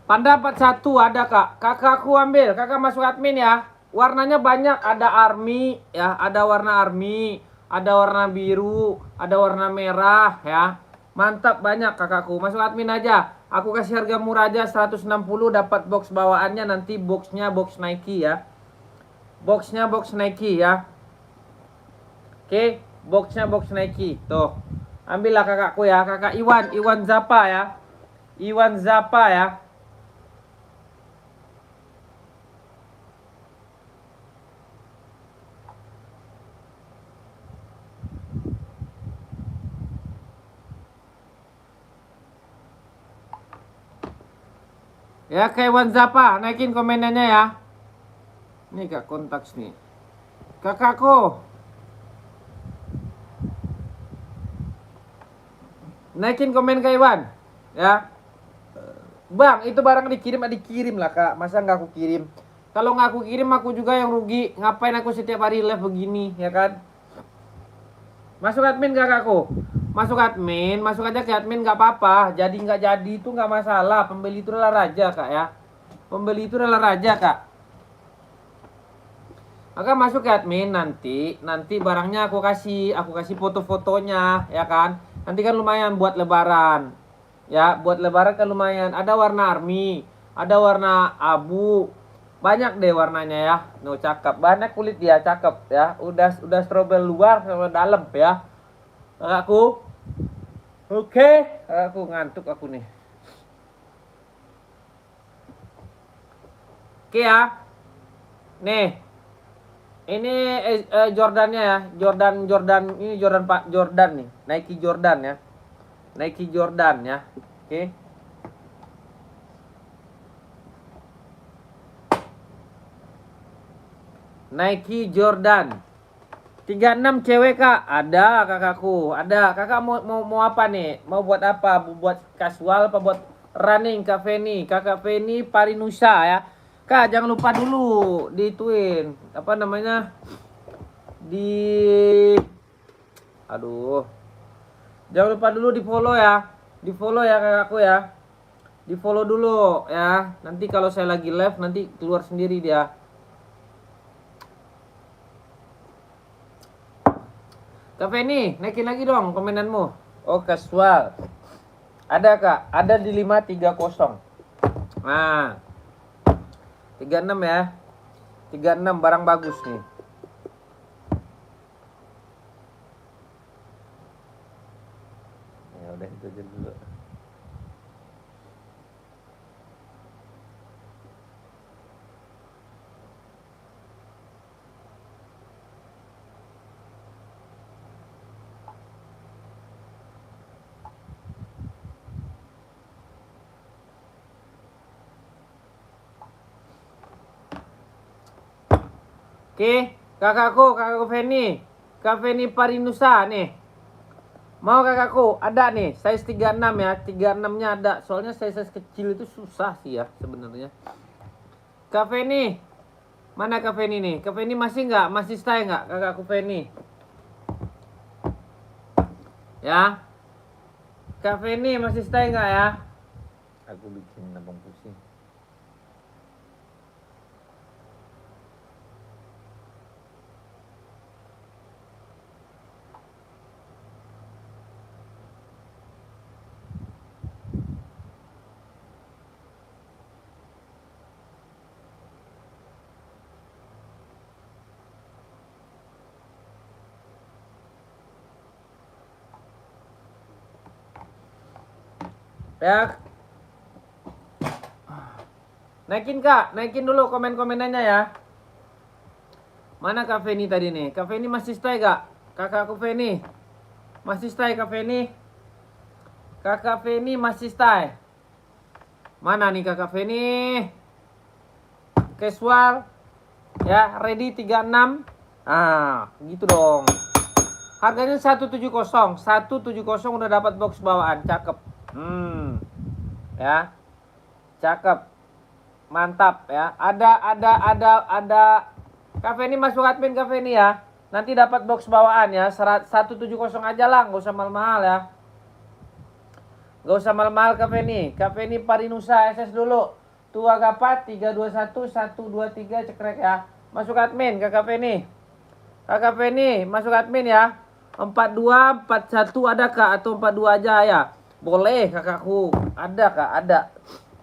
Panda 41 ada kak. Kakakku ambil, kakak masuk admin ya. Warnanya banyak, ada army ya, ada warna army, ada warna biru, ada warna merah ya. Mantap banyak kakakku. Masuk admin aja. Aku kasih harga murah aja 160 dapat box bawaannya nanti boxnya box Nike ya. Boxnya box Nike ya. Oke, boxnya box Nike. Tuh. Ambillah kakakku ya, kakak Iwan Zapa ya. Iwan Zapa ya. Ya Kaiwan Zapa, naikin komenannya ya. Nih kak kontaks nih. Kakakku. Naikin komen Kaiwan. Ya. Bang, itu barang dikirim lah kak. Masa nggak aku kirim? Kalau nggak aku kirim aku juga yang rugi. Ngapain aku setiap hari live begini, ya kan? Masuk admin kakakku. Masuk aja ke admin nggak apa-apa. Jadi nggak jadi itu nggak masalah. Pembeli itu adalah raja kak ya. Pembeli itu adalah raja kak. Maka masuk ke admin nanti barangnya aku kasih foto-fotonya ya kan. Nanti kan lumayan buat lebaran. Ya, buat lebaran kan lumayan. Ada warna army, ada warna abu. Banyak deh warnanya ya. No, cakep. Banyak kulit dia, cakep ya. Udah strobel luar sama dalam ya. Kakakku. Oke, aku ngantuk aku nih. Oke ya. Nih. Ini Jordannya ya. Jordan ini Jordan Pak Jordan nih. Nike Jordan ya. Nike Jordan ya. Oke. Nike Jordan 36 cewek kak. Ada kakakku. Ada. Kakak mau apa nih? Mau buat apa? Buat casual apa buat running Kak Feni? Kakak Feni Parinusa ya. Kak jangan lupa dulu dituin apa namanya? Aduh. Jangan lupa dulu di follow ya. Di follow ya kakakku ya. Di follow dulu ya. Nanti kalau saya lagi live nanti keluar sendiri dia. Kak Feni, naikin lagi dong komenanmu. Oh casual. Ada kak, ada di 530. Nah 36 ya. 36 barang bagus nih. Ya udah itu aja dulu. Oke, kakakku Feni. Kak Feni Parinusa nih. Mau kakakku, ada nih, size 36 ya. 36-nya ada. Soalnya size kecil itu susah sih ya sebenarnya. Kak Feni. Mana Kak Feni nih? Kak Feni masih nggak? Masih stay nggak kakakku Feni? Ya. Kak Feni masih stay nggak ya? Aku bikin abang pusing. Ya. Naikin kak, naikin dulu komen-komenannya ya. Mana Kak Feni tadi nih? Kak Feni masih stay gak? Kakakku Feni masih stay Kak Feni? Kakak Feni masih stay? Mana nih Kakak Feni? Casual ya, ready 36. Ah, gitu dong. Harganya 170. 170 udah dapat box bawaan, cakep. Ya. Cakep. Mantap ya. Ada Kak Feni masuk admin Kak Feni ya. Nanti dapat box bawaan ya. 170 aja lah, nggak usah mahal-mahal ya. Nggak usah mahal-mahal Kak Feni. Kak Feni Parinusa SS dulu. Tua Gapat 321 123 cekrek ya. Masuk admin Kakak Feni. Kakak Feni masuk admin ya. 42 41 ada Kak atau 42 aja ya. Boleh kakakku. Ada Kak, ada.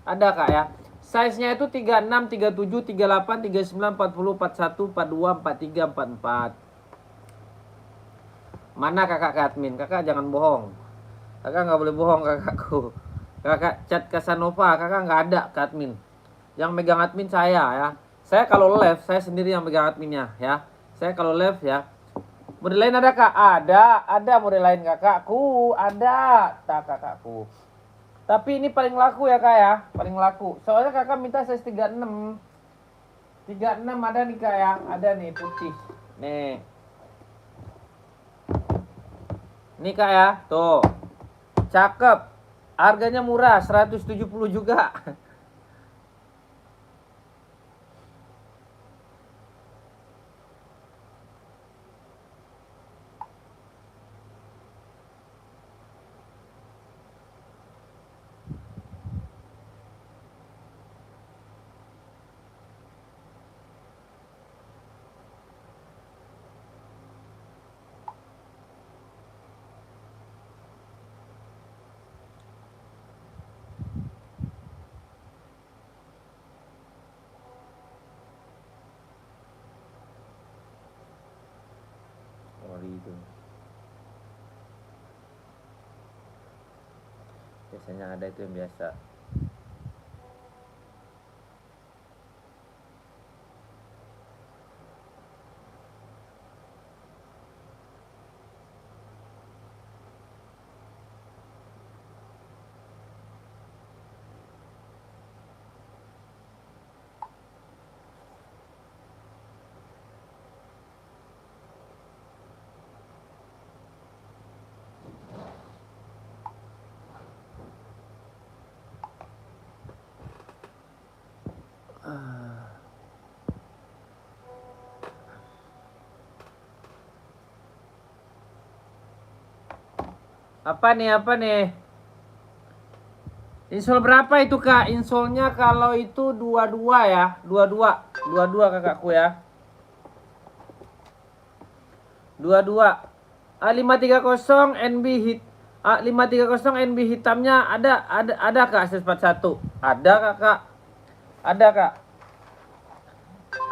Ada Kak ya. Size-nya itu 36, 37, 38, 39, 40, 41, 42, 43, 44. Mana kakak ke admin? Kakak jangan bohong. Kakak nggak boleh bohong kakakku. Kakak chat Casanova, kakak nggak ada ke admin. Yang megang admin saya ya. Saya kalau live, saya sendiri yang megang adminnya ya. Saya kalau live ya. Model lain ada kak? Ada model lain kakakku. Ada. Tak kakakku. Tapi ini paling laku ya kak ya, paling laku. Soalnya kakak minta size 36. 36 ada nih kak ya, ada nih putih. Nih. Nih kak ya, tuh. Cakep. Harganya murah, 170 juga. Sorry itu. Biasanya ada itu yang biasa. Apa nih, apa nih? Insol berapa itu kak? Insolnya kalau itu 22 ya, 22, 22 kakakku ya. 22. 530 NB hit. 530 NB hitamnya ada kak 141. Ada kakak. Ada kak.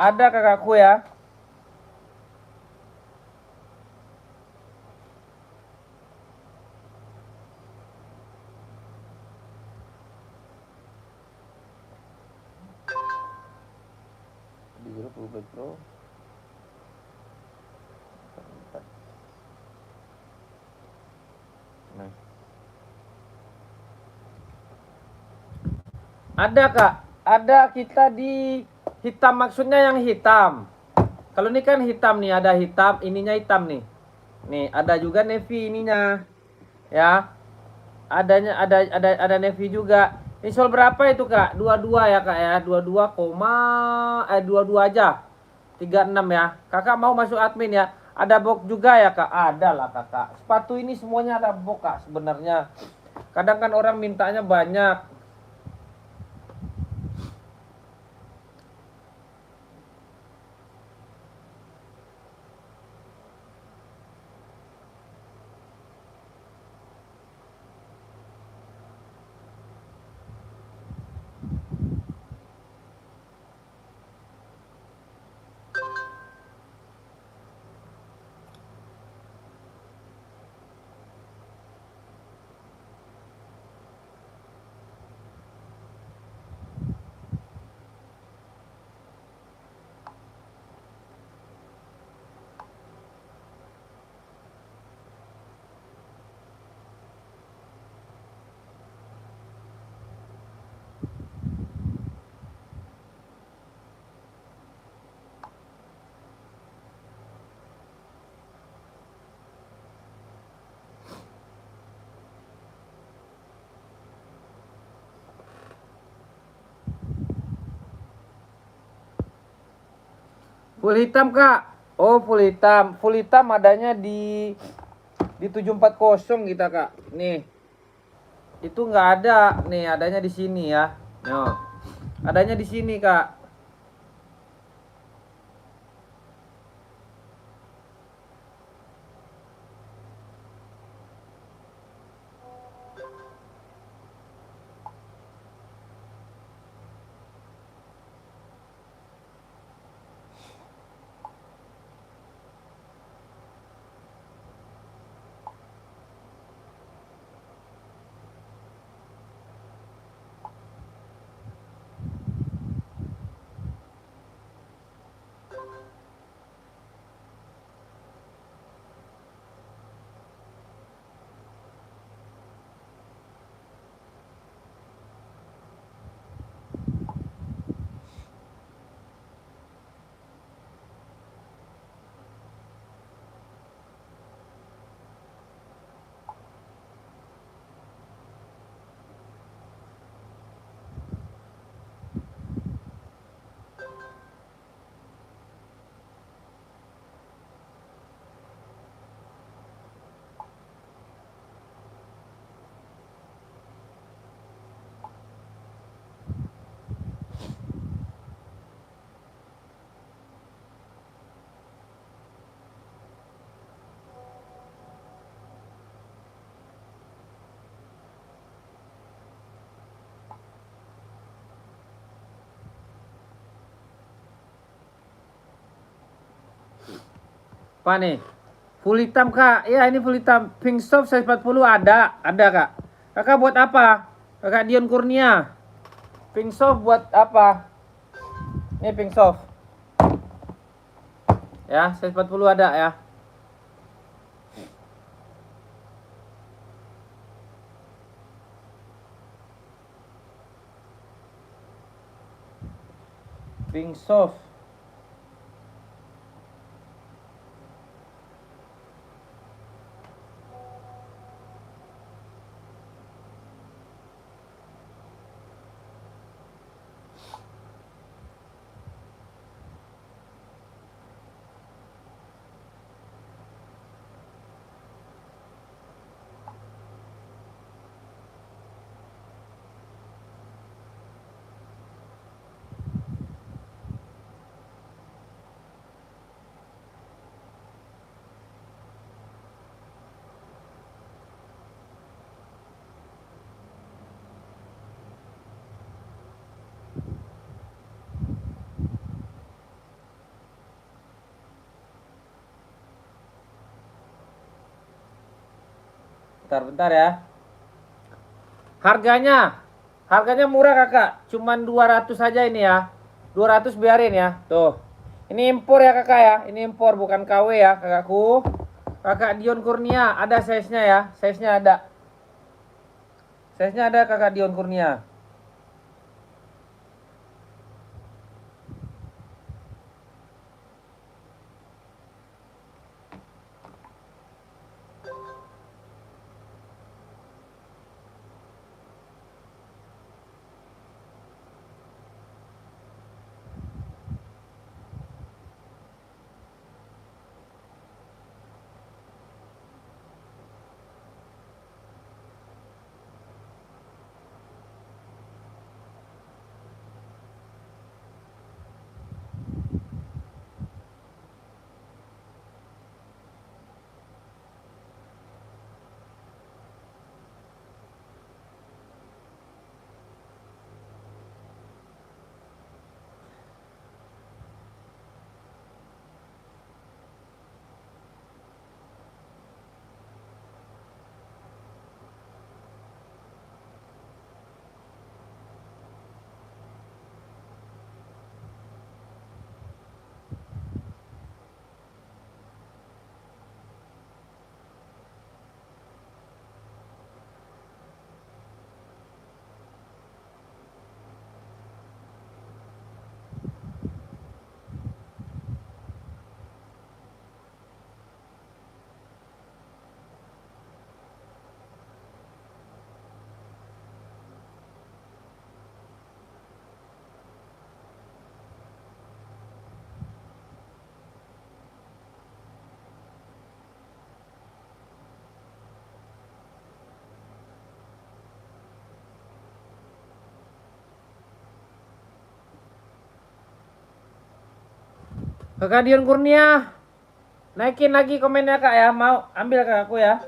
Ada kakakku ya. Di grup Ubed Pro. Nah. Ada kak. Ada kita di hitam, maksudnya yang hitam. Kalau ini kan hitam nih, ada hitam, ininya hitam nih. Nih, ada juga navy ininya. Ya. Ada navy juga. Insol berapa itu kak? 22 ya kak ya. 22 aja. 36 ya. Kakak mau masuk admin ya. Ada box juga ya kak? Ada lah kakak. Sepatu ini semuanya ada box kak sebenarnya. Kadang kan orang mintanya banyak. Full hitam kak. Oh full hitam. Full hitam adanya di 740 kita kak. Nih. Itu nggak ada. Nih adanya di sini ya. Yo. Adanya di sini kak. Apa nih? Full hitam kak? Ya ini full hitam. Pink soft size 40 ada kak. Kakak buat apa? Kakak Dion Kurnia. Pink soft buat apa? Ini pink soft. Ya size 40 ada ya. Pink soft. Bentar ya. Harganya murah kakak. Cuman 200 saja ini ya. 200 biarin ya. Tuh. Ini impor ya kakak ya. Ini impor bukan KW ya kakakku. Kakak Dion Kurnia ada size-nya ya. Size-nya ada. Size-nya ada kakak Dion Kurnia. Kakak Dion Kurnia. Naikin lagi komennya kak ya. Mau ambil kakakku ya.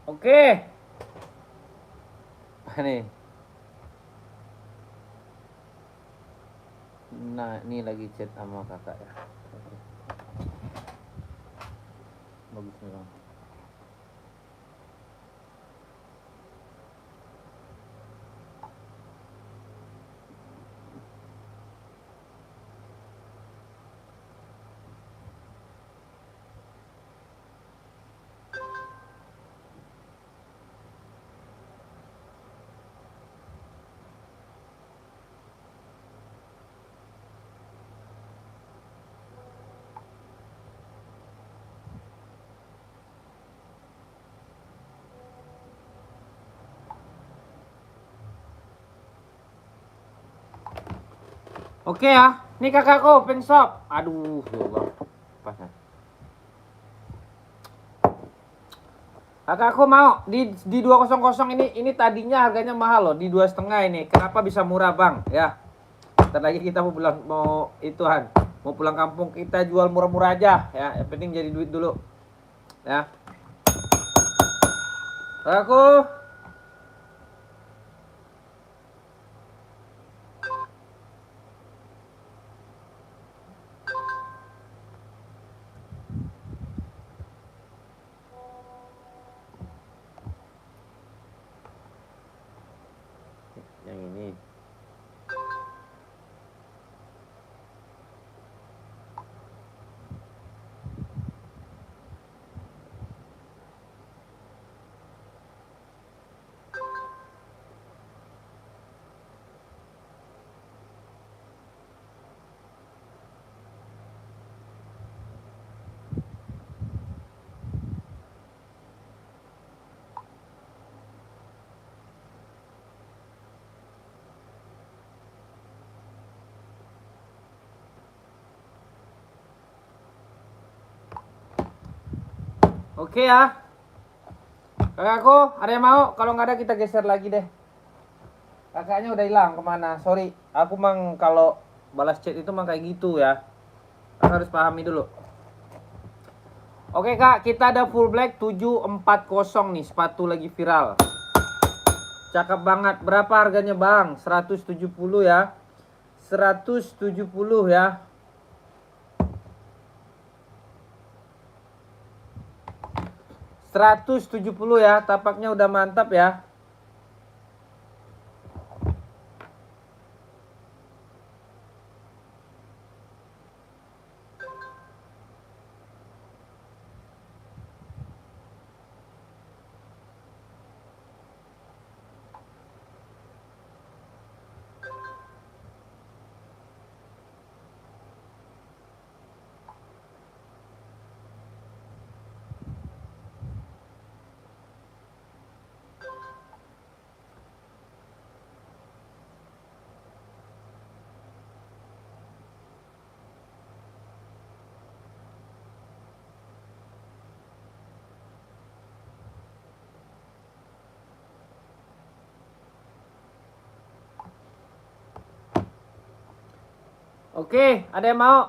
Oke. Nih. Nah, ini lagi chat sama kakak ya. Bagus nih bang. Oke ya, ini kakakku pink shop. Aduh, ya Allah. Pas ya. Kakak aku mau di 200 ini tadinya harganya mahal loh, di 2,5 ini. Kenapa bisa murah, Bang? Ya. Ntar lagi kita mau ituan, mau pulang kampung, kita jual murah-murah aja ya. Yang penting jadi duit dulu. Ya. Aku yang ini. Oke ya. Kakakku, ada yang mau? Kalau nggak ada kita geser lagi deh. Kakaknya udah hilang kemana? Sorry, aku mang kalau balas chat itu mang kayak gitu ya. Kakak harus pahami dulu. Oke kak, kita ada full black 740 nih, sepatu lagi viral. Cakep banget. Berapa harganya bang? 170 ya. 170 ya. 170 ya, tapaknya udah mantap ya. Oke, ada yang mau?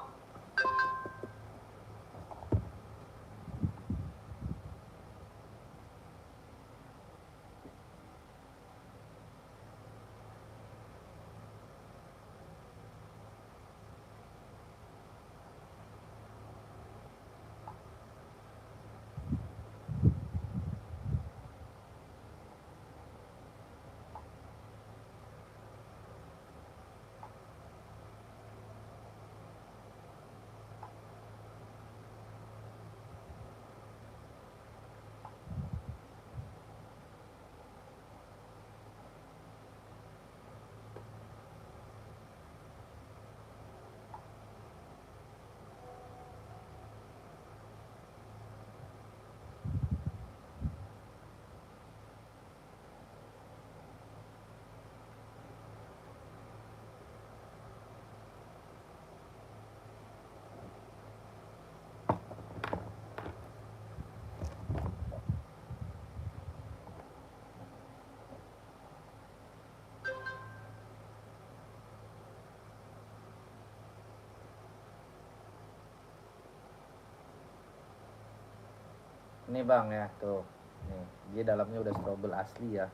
Ini bang ya, tuh. Nih, dia dalamnya udah strobel asli ya.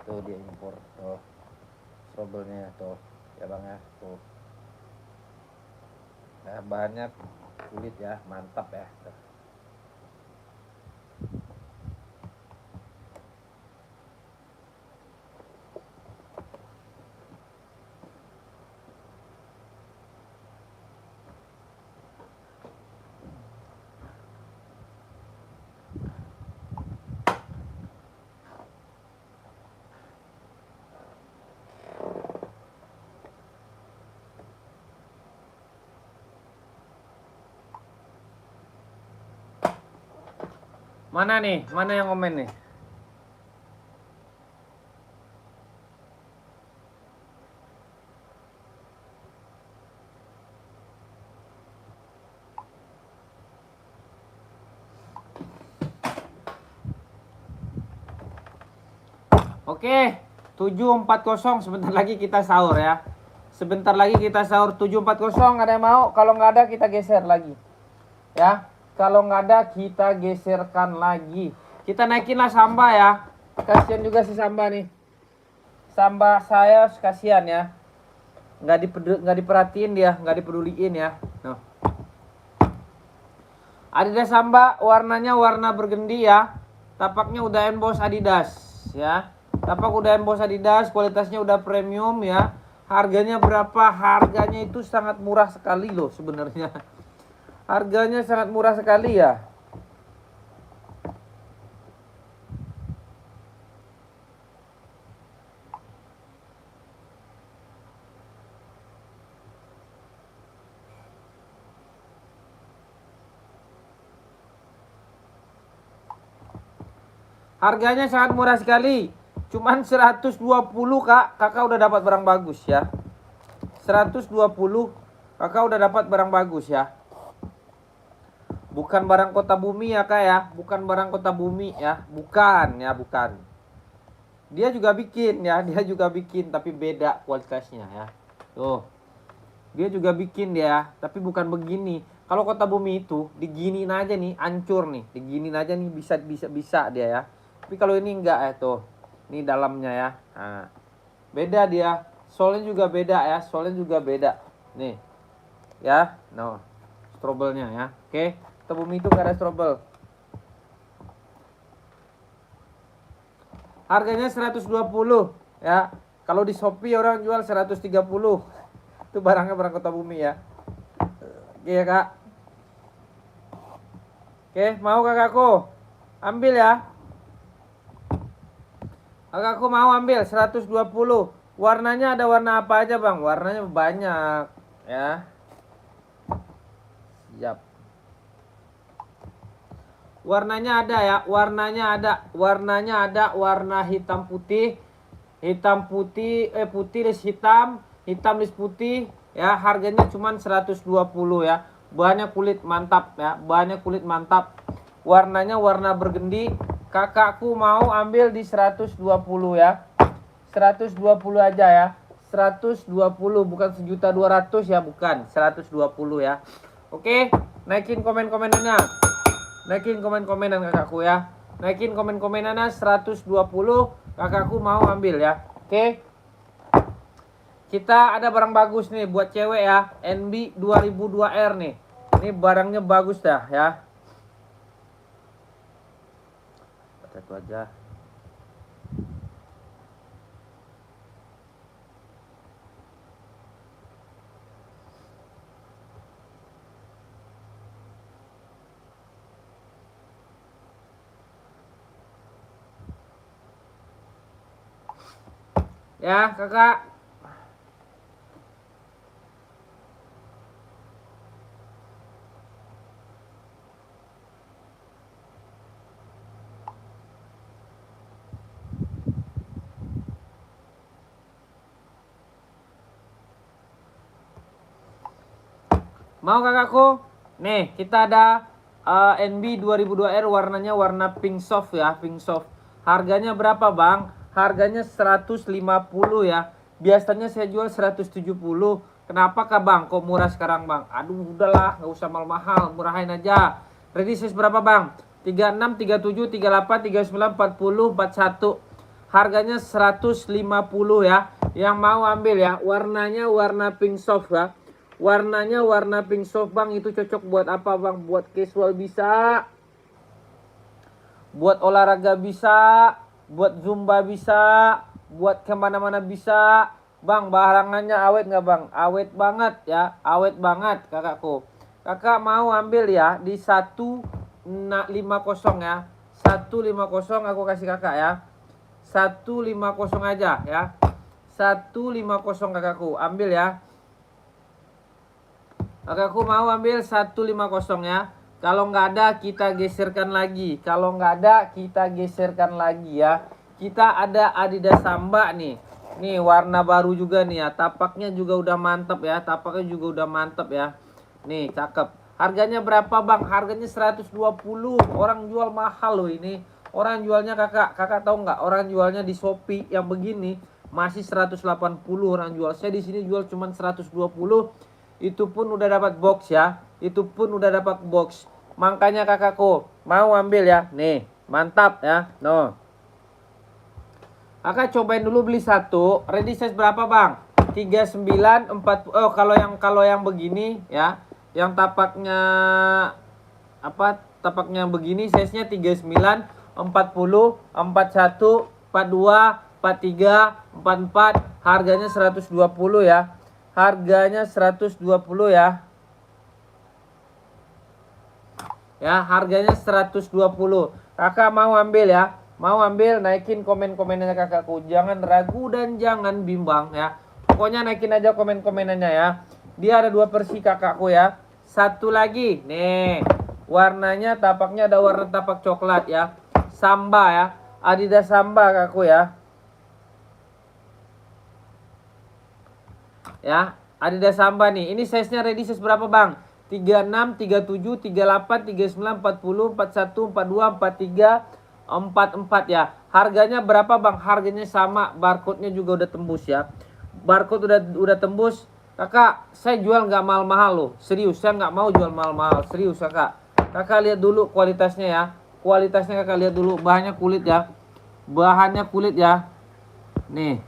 Tuh dia impor tuh. Strobelnya tuh. Ya bang ya, tuh. Nah, bahannya kulit ya, mantap ya. Tuh. Mana nih? Mana yang komen nih? Oke, 740 sebentar lagi kita sahur ya. Sebentar lagi kita sahur 740, ada yang mau? Kalau nggak ada kita geser lagi. Ya, kalau nggak ada kita geserkan lagi. Kita naikinlah Samba ya. Kasihan juga si Samba nih. Samba saya kasihan ya. Nggak diperhatiin dia, nggak dipeduliin ya. Noh. Adidas Samba warnanya warna burgundy ya. Tapaknya udah emboss Adidas ya. Tapak udah emboss Adidas, kualitasnya udah premium ya. Harganya berapa? Harganya itu sangat murah sekali loh sebenarnya. Harganya sangat murah sekali ya. Harganya sangat murah sekali. Cuman 120 Kak. Kakak udah dapat barang bagus ya. 120 Kakak udah dapat barang bagus ya. Bukan barang kota bumi ya Kak ya. Bukan barang kota bumi ya. Bukan ya, bukan. Dia juga bikin ya. Dia juga bikin tapi beda kualitasnya ya. Tuh. Dia juga bikin dia, tapi bukan begini. Kalau kota bumi itu diginiin aja nih, hancur nih. Diginiin aja nih bisa dia ya. Tapi kalau ini enggak ya tuh. Ini dalamnya ya. Nah, beda dia. Solnya juga beda ya. Solnya juga beda. Nih. Ya, no. Strobelnya ya. Oke. Kota bumi itu gak ada strobel. Harganya 120 ya. Kalau di Shopee orang jual 130. Itu barangnya barang kota bumi ya. Oke ya Kak. Oke, mau kakakku? Ambil ya. Kakakku mau ambil 120. Warnanya ada warna apa aja bang? Warnanya banyak ya. Siap. Warnanya ada ya. Warnanya ada warna hitam putih. Hitam putih, putih list hitam. Hitam list putih ya. Harganya cuma 120 ya. Banyak kulit mantap ya. Banyak kulit mantap. Warnanya warna burgundy. Kakakku mau ambil di 120 ya. 120 aja ya. 120 bukan 1.200.000 ya, bukan. 120 ya. Oke, naikin komen-komenannya. Naikin komen-komenan kakakku ya. Naikin komen-komenannya 120. Kakakku mau ambil ya. Oke. Kita ada barang bagus nih buat cewek ya. NB 2002R nih. Ini barangnya bagus dah ya. Satu aja. Ya kakak. Mau kakakku? Nih, kita ada NB 2002R warnanya warna pink soft ya, pink soft. Harganya berapa, Bang? Harganya 150 ya. Biasanya saya jual 170. Kenapa kah, Bang? Kok murah sekarang, Bang? Aduh, udahlah, nggak usah mahal-mahal, murahin aja. Ready size berapa, Bang? 36, 37, 38, 39, 40, 41. Harganya 150 ya. Yang mau ambil ya, warnanya warna pink soft ya. Warnanya warna pink soft bang. Itu cocok buat apa bang? Buat casual bisa, buat olahraga bisa, buat zumba bisa, buat kemana-mana bisa bang. Barangannya awet nggak bang? Awet banget ya. Awet banget kakakku. Kakak mau ambil ya di 150 ya. 150 aku kasih kakak ya. 150 aja ya. 150 kakakku. Ambil ya. Kakakku mau ambil 150 ya. Kalau nggak ada kita geserkan lagi. Kalau nggak ada kita geserkan lagi ya. Kita ada Adidas Samba nih. Nih warna baru juga nih ya. Tapaknya juga udah mantep ya. Tapaknya juga udah mantep ya. Nih cakep. Harganya berapa bang? Harganya 120. Orang jual mahal loh ini. Orang jualnya kakak tahu nggak? Orang jualnya di Shopee yang begini masih 180 orang jual. Saya di sini jual cuma 120. Itu pun udah dapat box ya. Itu pun udah dapat box. Makanya kakakku mau ambil ya. Nih, mantap ya. No. Kakak cobain dulu beli satu. Ready size berapa, Bang? 39 40. Oh, kalau yang begini ya. Yang tapaknya apa? Tapaknya begini size-nya 39 40, 41, 42, 43, 44, harganya 120 ya. Harganya 120 ya. Ya, harganya 120. Kakak mau ambil ya. Mau ambil, naikin komen-komenannya kakakku. Jangan ragu dan jangan bimbang ya. Pokoknya naikin aja komen-komenannya ya. Dia ada 2 versi kakakku ya. Satu lagi, nih. Warnanya tapaknya ada warna tapak coklat ya. Samba ya, Adidas Samba kakakku ya. Ya, Adidas Samba nih. Ini size-nya ready size berapa, Bang? 36, 37, 38, 39, 40, 41, 42, 43, 44 ya. Harganya berapa, Bang? Harganya sama, barcode-nya juga udah tembus ya. Barcode udah tembus. Kakak, saya jual nggak mahal-mahal loh. Serius, saya nggak mau jual mahal-mahal. Serius, kakak. Kakak lihat dulu kualitasnya ya. Kualitasnya kakak lihat dulu. Bahannya kulit ya. Bahannya kulit ya. Nih.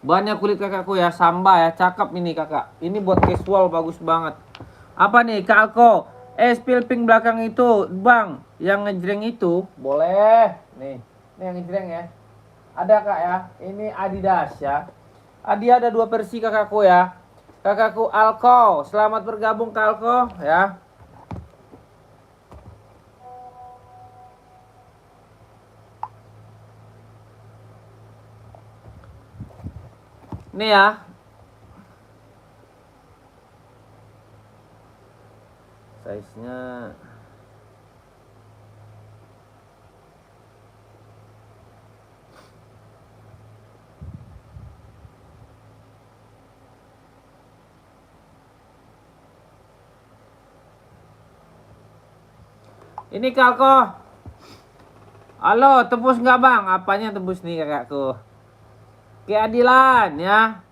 Bahannya kulit kakakku ya. Samba ya. Cakep ini kakak. Ini buat casual bagus banget. Apa nih Kak Alko? Spill pink belakang itu, Bang. Yang ngejreng itu. Boleh. Nih. Ini yang ngejreng ya. Ada kak ya. Ini Adidas ya. Dia ada 2 versi kakakku ya. Kakakku Alko. Selamat bergabung Kak Alko ya. Nih ya. Size-nya ini Kalko. Halo, tembus nggak Bang? Apanya tembus nih kakakku? Keadilan ya.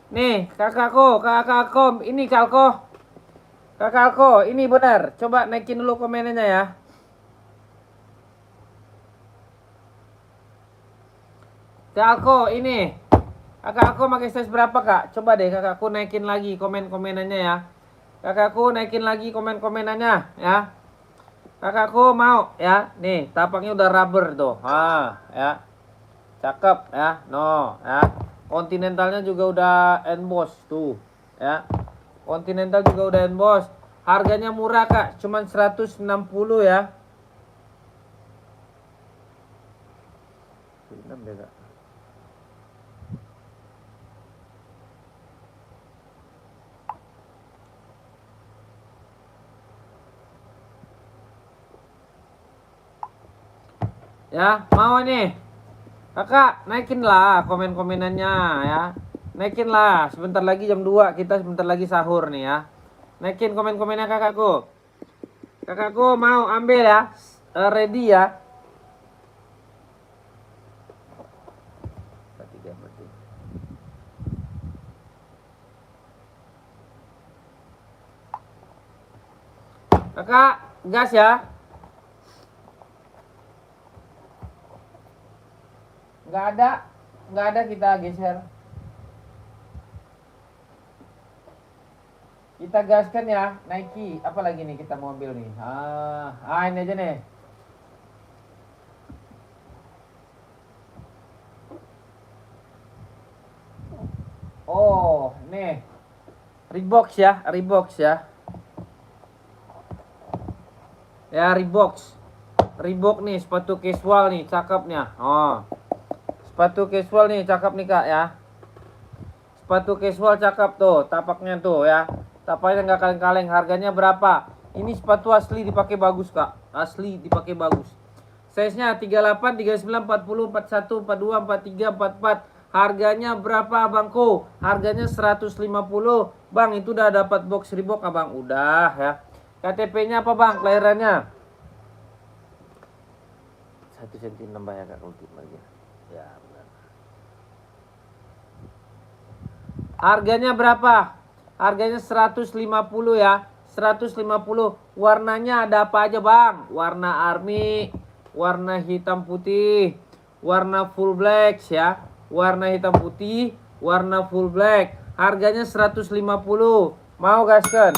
Nih kakakku, ini Kalko. Kakakku, ini benar. Coba naikin dulu komennya ya. Kakakku, ini. Kakakku pakai size berapa kak? Coba deh kakakku naikin lagi komen-komenannya ya. Kakakku naikin lagi komen-komenannya ya. Kakakku mau ya. Nih, tapaknya udah rubber tuh. Ya. Cakep ya. No, ya. Continentalnya juga udah emboss tuh, ya. Continental juga udah emboss. Harganya murah, Kak. Cuman 160 ya. 6 deh, Kak. Ya, mau nih. Kakak, naikin lah komen-komenannya ya. Naikin lah, sebentar lagi jam 2, kita sebentar lagi sahur nih ya. Naikin komen-komennya kakakku. Kakakku mau ambil ya. Ready ya. Kakak, gas ya. Nggak ada kita geser. Kita gaskan ya, Nike. Apa lagi nih kita mau ambil nih? Ini aja nih. Oh, nih. Reebok ya, Reebok ya. Ya, Reebok nih, sepatu casual nih, cakepnya. Oh. Sepatu casual nih, cakep nih Kak ya. Sepatu casual cakep tuh, tapaknya tuh ya. Tapaknya nggak kaleng-kaleng. Harganya berapa? Ini sepatu asli dipakai bagus Kak. Asli dipakai bagus. Size-nya 38, 39, 40, 41, 42, 43, 44. Harganya berapa Abangku? Harganya 150. Bang, itu udah dapat box Reebok Abang? Udah ya. KTP-nya apa Bang? Kelahirannya? 1 cm nambah ya Kak kalau margin. Ya, benar. Harganya berapa? Harganya 150 ya. 150. Warnanya ada apa aja, Bang? Warna army, warna hitam putih, warna full black ya. Warna hitam putih, warna full black. Harganya 150. Mau gaskan?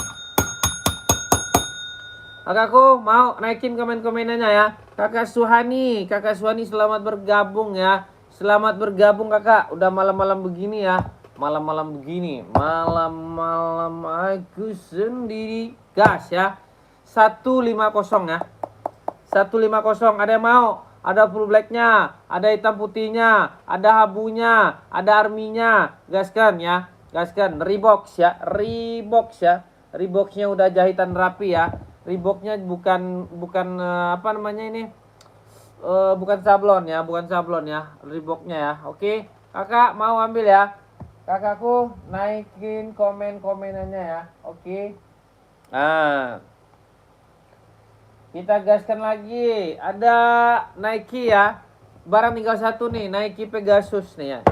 Kakakku mau naikin komen-komenannya ya. Kakak Suhani selamat bergabung ya. Selamat bergabung Kakak. Udah malam-malam begini ya. Malam-malam begini. Malam-malam aku sendiri. Gas ya. 150 ya. 150. Ada yang mau? Ada full blacknya, ada hitam putihnya, ada habunya, ada arminya. Gaskan ya. Gaskan. Reeboks ya. Reeboks ya. Reeboksnya udah jahitan rapi ya. Reeboknya bukan apa namanya ini, bukan sablon ya, Reeboknya ya. Oke, kakak mau ambil ya. Kakakku naikin komen-komenannya ya. Oke. Nah, kita gaskan lagi. Ada Nike ya. Barang tinggal satu nih, Nike Pegasus nih ya.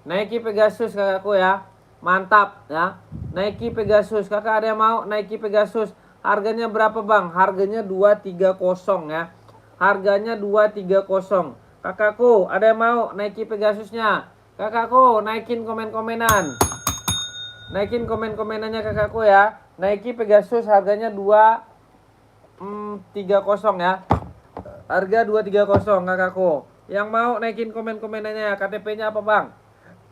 Nike Pegasus kakakku ya. Mantap ya. Nike Pegasus. Kakak ada yang mau Nike Pegasus? Harganya berapa Bang? Harganya 230 ya. Harganya 230. Kakakku, ada yang mau Nike Pegasusnya? Kakakku, naikin komen-komenan. Naikin komen-komenannya kakakku ya. Nike Pegasus harganya 230 ya. Harga 230 kakakku. Yang mau naikin komen-komenannya ya. KTP-nya apa Bang?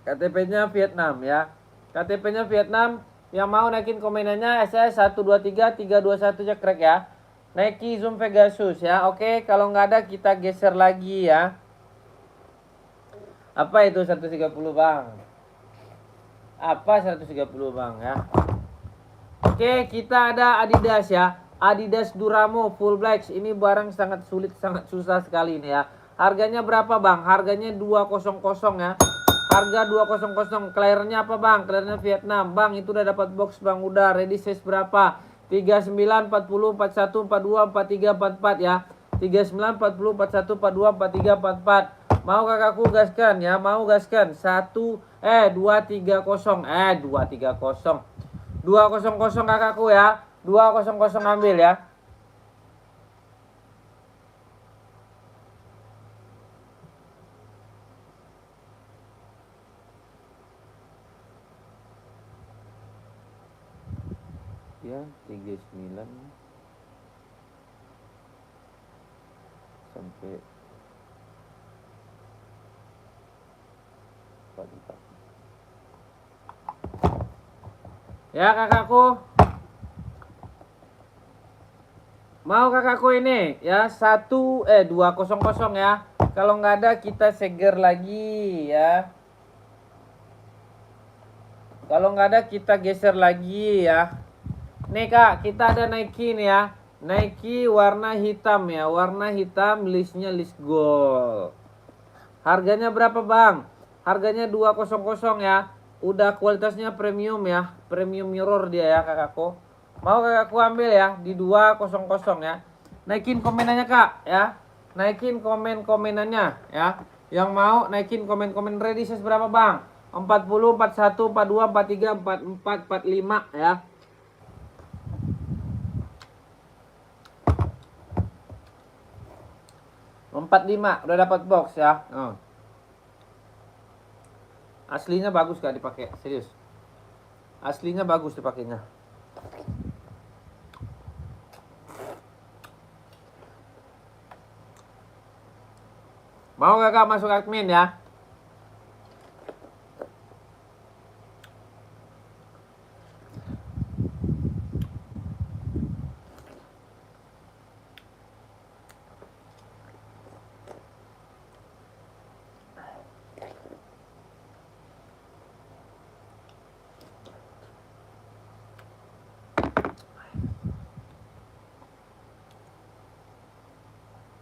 KTP-nya Vietnam ya. KTP-nya Vietnam. Yang mau naikin komenannya SS 123 321 cekrek ya. Nike Zoom Pegasus ya. Oke, kalau nggak ada kita geser lagi ya. Apa itu 130 Bang? Apa 130 Bang ya? Oke, kita ada Adidas ya. Adidas Duramo full black. Ini barang sangat sulit, sangat susah sekali ini ya. Harganya berapa Bang? Harganya 200 ya. Harga 200. Clearnya apa Bang? Clearnya Vietnam. Bang, itu udah dapat box Bang. Udah. Ready size berapa? 39, 40, 41, 42, 43, 44 ya. 39, 40, 41, 42, 43, 44. Mau kakakku gaskan ya? Mau gaskan? 230. 230. 200 kakakku ya. 200 ambil ya. Ya 39 sampai 44 ya kakakku. Mau kakakku ini ya 200 ya. Kalau nggak ada kita seger lagi ya. Kalau nggak ada kita geser lagi ya. Nih Kak, kita ada Nike nih ya. Nike warna hitam ya. Warna hitam, listnya list gold. Harganya berapa Bang? Harganya 200 ya. Udah kualitasnya premium ya. Premium mirror dia ya kakakku. Mau kakakku ambil ya di 200 ya. Naikin komenannya Kak ya. Naikin komen-komenannya ya. Yang mau naikin komen-komen ready size berapa Bang? 40, 41, 42, 43, 44, 45 ya. 45 udah dapat box ya. Aslinya bagus gak dipakai, serius. Aslinya bagus dipakainya. Mau kakak masuk admin ya?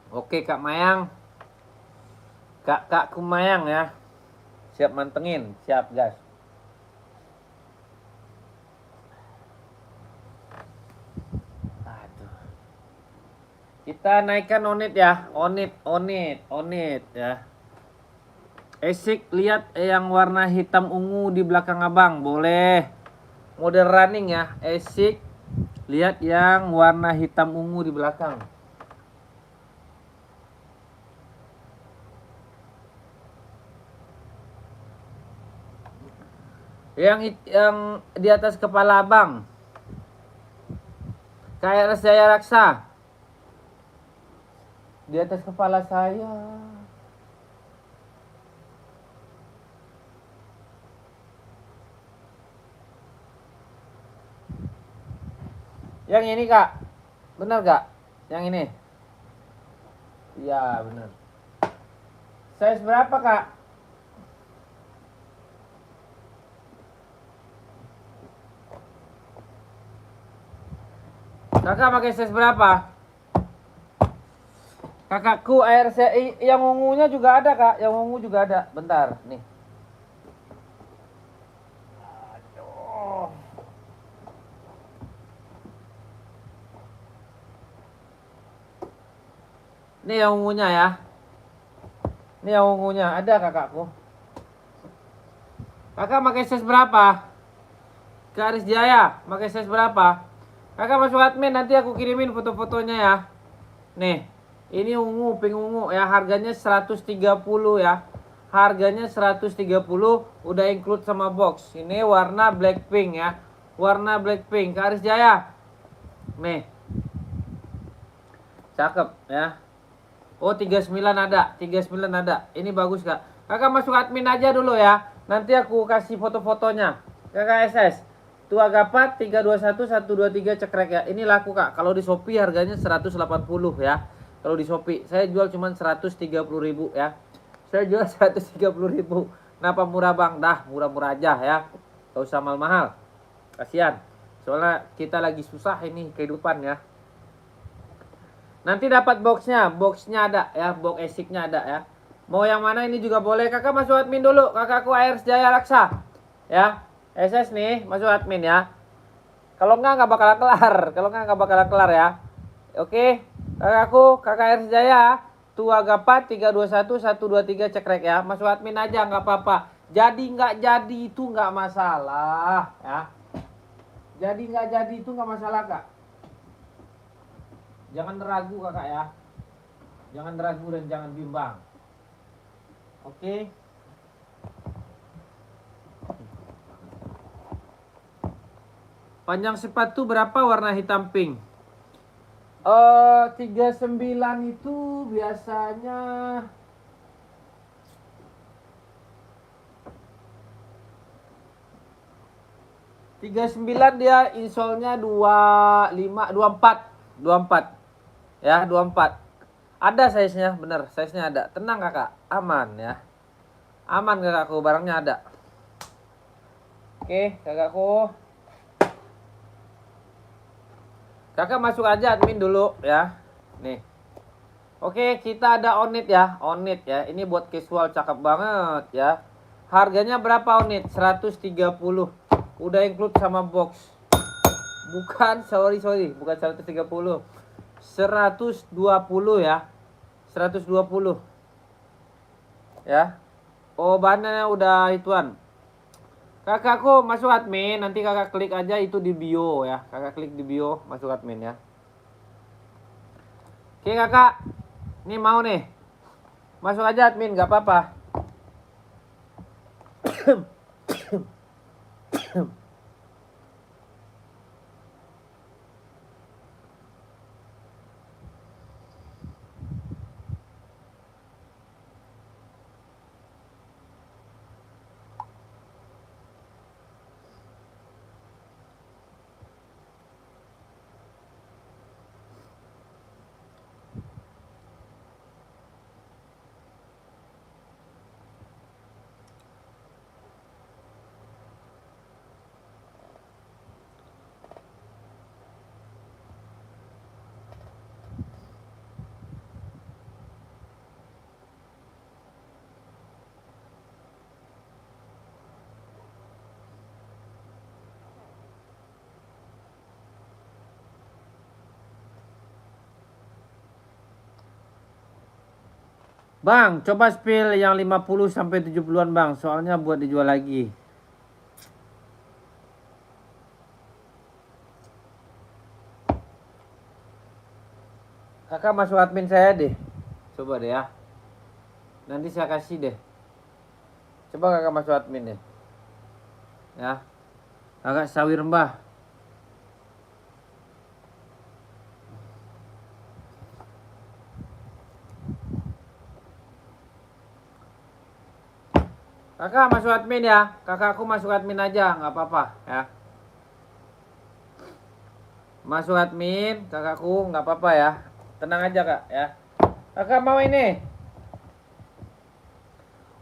Oke Kak Mayang. Kakakku Mayang ya. Siap mantengin, siap gas. Aduh. Kita naikkan Onit ya. Onit ya. Esik lihat yang warna hitam ungu di belakang abang. Boleh. Model running ya. Esik lihat yang warna hitam ungu di belakang. Yang di atas kepala abang. Kayak saya raksa. Di atas kepala saya. Yang ini kak. Benar kak? Yang ini. Iya benar. Size berapa kak? Kakak pakai size berapa? Kakakku air yang ungunya juga ada kak, yang ungu juga ada. Bentar, nih. Aduh. Ini yang ungunya ya. Ini yang ungunya ada kakakku. Kakak pakai size berapa? Kak Jaya, pakai size berapa? Kakak masuk admin, nanti aku kirimin foto-fotonya ya. Nih, ini ungu, pink ungu ya, harganya 130 ya. Harganya 130, udah include sama box. Ini warna Blackpink ya. Warna Blackpink, Kak Jaya. Nih. Cakep ya. Oh 39 ada, 39 ada. Ini bagus kak. Kakak masuk admin aja dulu ya. Nanti aku kasih foto-fotonya. Kakak SS. Tua Gapat 321 123 cekrek ya. Ini laku kak. Kalau di Shopee harganya 180 ya. Kalau di Shopee saya jual cuma 130.000 ya. Saya jual 130.000. Kenapa murah bang? Dah murah-murah aja ya. Gak usah mahal-mahal. Kasihan. Soalnya kita lagi susah ini kehidupan ya. Nanti dapat boxnya ada ya, box esiknya ada ya. Mau yang mana ini juga boleh. Kakak masuk admin dulu, kakakku Air Jaya Raksa. Ya, SS nih, masuk admin ya. Kalau enggak bakal kelar, ya. Oke, kakakku, kakak Air Jaya, Tua Gapat 321 123 cekrek ya. Masuk admin aja nggak apa-apa. Jadi nggak jadi itu nggak masalah ya. Jadi nggak jadi itu nggak masalah kak. Jangan ragu kakak ya. Jangan ragu dan jangan bimbang. Oke. Panjang sepatu berapa warna hitam pink? 39 itu biasanya dia insolnya 24 ya 24 ada size-nya, bener size-nya ada. Tenang kakak, aman ya, aman kakakku, barangnya ada. Oke kakakku, kakak masuk aja admin dulu ya. Nih, oke kita ada Onit ya, Onit ya, ini buat casual cakep banget ya. Harganya berapa Onit? 130, udah include sama box. Bukan, sorry bukan 130, 120 ya. 120 ya. Oh bahannya udah ituan. Kakakku masuk admin, nanti kakak klik aja itu di bio ya. Kakak klik di bio, masuk admin ya. Oke kakak, ini mau nih. Masuk aja admin, gak apa-apa. Bang, coba spill yang 50 sampai 70-an, Bang. Soalnya buat dijual lagi. Kakak masuk admin saya deh. Coba deh ya. Nanti saya kasih deh. Coba kakak masuk admin deh. Ya. Kakak Sawir Mbah. Kakak masuk admin ya. Kakakku masuk admin aja, nggak apa-apa ya. Masuk admin, kakakku nggak apa-apa ya. Tenang aja kak ya. Kakak mau ini.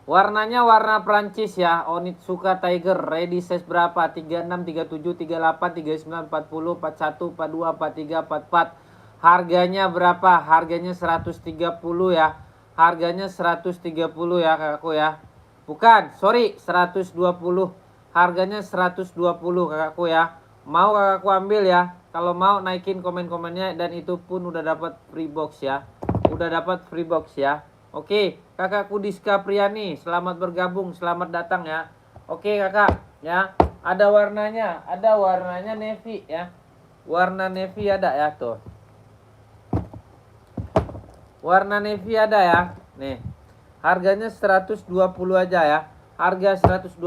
Warnanya warna Prancis ya. Onitsuka Tiger. Ready size berapa? 36, 37, 38, 39, 40, 41, 42, 43, 44. Harganya berapa? Harganya 130 ya. Harganya 130 ya kakakku ya. Bukan, sorry, 120. Harganya 120 kakakku ya. Mau kakakku ambil ya. Kalau mau naikin komen-komennya, dan itu pun udah dapat free box ya. Udah dapat free box ya. Oke, kakakku Diska Priani, selamat bergabung, selamat datang ya. Oke kakak ya. Ada warnanya navy ya. Warna navy ada ya tuh. Warna navy ada ya. Nih. Harganya 120 aja ya. Harga 120,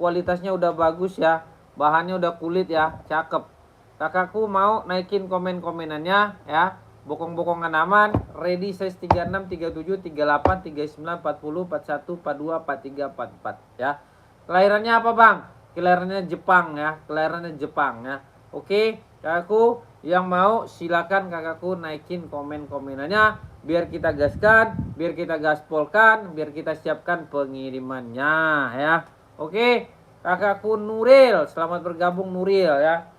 kualitasnya udah bagus ya. Bahannya udah kulit ya, cakep. Kakakku mau naikin komen-komenannya ya. Bokong-bokongan aman, ready size 36, 37, 38, 39, 40, 41, 42, 43, 44 ya. Kelahirannya apa, Bang? Kelahirannya Jepang ya, kelahirannya Jepang ya. Oke, kakakku yang mau silakan kakakku naikin komen-komenannya biar kita gaskan, biar kita gaspolkan, biar kita siapkan pengirimannya ya. Oke, kakakku Nuril, selamat bergabung Nuril ya.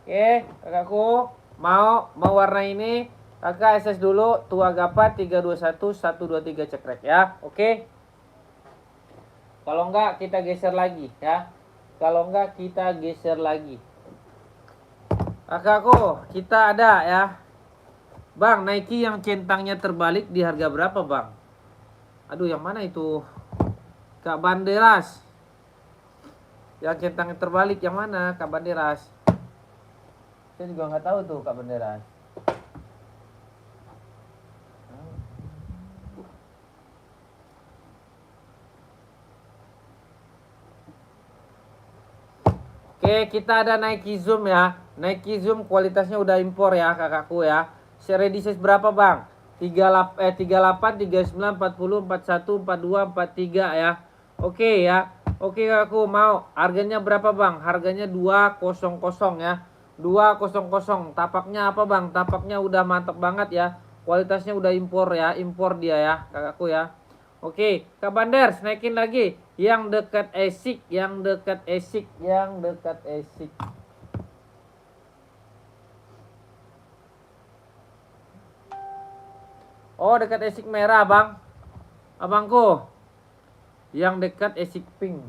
Oke, kakakku mau warna ini, kakak SS dulu, tua gapat 321 123 cekrek ya. Oke. Kalau enggak kita geser lagi ya. Kalau enggak kita geser lagi. Kakakku, kita ada ya. Bang, Nike yang centangnya terbalik di harga berapa, Bang? Aduh, yang mana itu? Kak Banderas. Yang centangnya terbalik yang mana, Kak Banderas? Saya juga nggak tahu tuh, Kak Banderas. Oke, kita ada Nike Zoom ya. Nike Zoom kualitasnya udah impor ya, kakakku ya. Ready size berapa, Bang? 38, 39, 40, 41, 42, 43 ya. Oke ya. Oke kakakku, mau harganya berapa, Bang? Harganya 200 ya. 200. Tapaknya apa, Bang? Tapaknya udah mantap banget ya. Kualitasnya udah impor ya, impor dia ya, kakakku ya. Oke, Kak Banders naikin lagi yang dekat ASIC, yang dekat ASIC, yang dekat ASIC. Oh, dekat ASIC merah, Bang. Abangku. Yang dekat ASIC pink.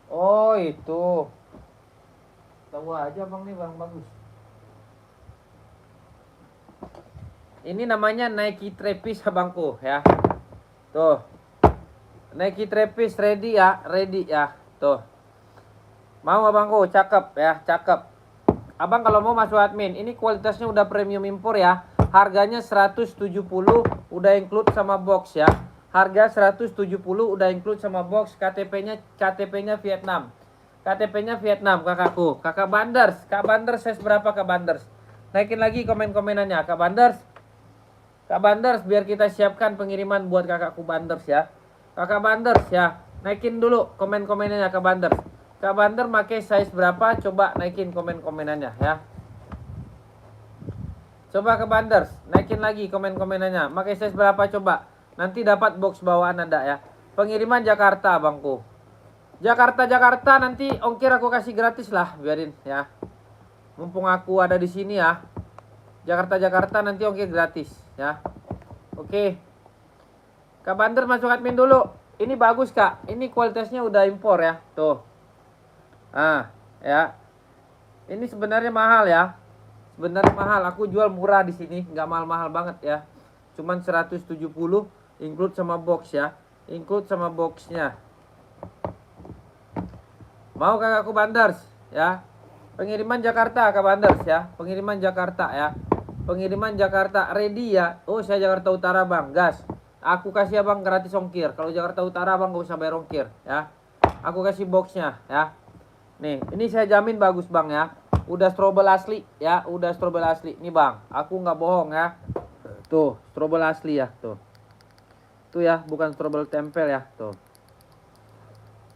Oh, itu. Tahu aja, Bang, nih Bang bagus. Ini namanya Nike Trapeze, abangku ya. Tuh. Nike Trapeze ready ya, ready ya. Tuh. Mau abangku, cakep ya, cakep. Abang kalau mau masuk admin, ini kualitasnya udah premium impor ya. Harganya 170 udah include sama box ya. Harga 170 udah include sama box. KTP-nya Vietnam. KTP-nya Vietnam kakakku. Kakak Banders, Kak Banders size berapa Kak Banders? Naikin lagi komen-komenannya Kak Banders. Kak Banders biar kita siapkan pengiriman buat kakakku Banders ya. Kakak Banders ya. Naikin dulu komen-komenannya Kak Banders. Kak Bander pakai size berapa? Coba naikin komen-komenannya ya. Coba Kak Banders, naikin lagi komen-komenannya. Pakai size berapa coba? Nanti dapat box bawaan Anda ya. Pengiriman Jakarta, Bangku. Jakarta nanti ongkir aku kasih gratis lah, biarin ya. Mumpung aku ada di sini ya. Jakarta nanti ongkir gratis ya. Oke. Kak Bander masuk admin dulu. Ini bagus, Kak. Ini kualitasnya udah impor ya. Tuh. Ah, ya. Ini sebenarnya mahal ya. sebenarnya mahal. Aku jual murah di sini, nggak mahal-mahal banget ya. Cuman 170 include sama box ya. Include sama boxnya. Mau kakakku Banders ya. Pengiriman Jakarta Kak Banders ya. Pengiriman Jakarta ya. Pengiriman Jakarta ready ya. Oh, saya Jakarta Utara Bang, gas. Aku kasih Abang gratis ongkir. Kalau Jakarta Utara Abang gak usah bayar ongkir ya. Aku kasih boxnya ya. Nih, ini saya jamin bagus Bang ya. Udah strobel asli ya, udah strobel asli. Nih Bang, aku nggak bohong ya. Tuh, strobel asli ya, tuh. Tuh ya, bukan strobel tempel ya, tuh.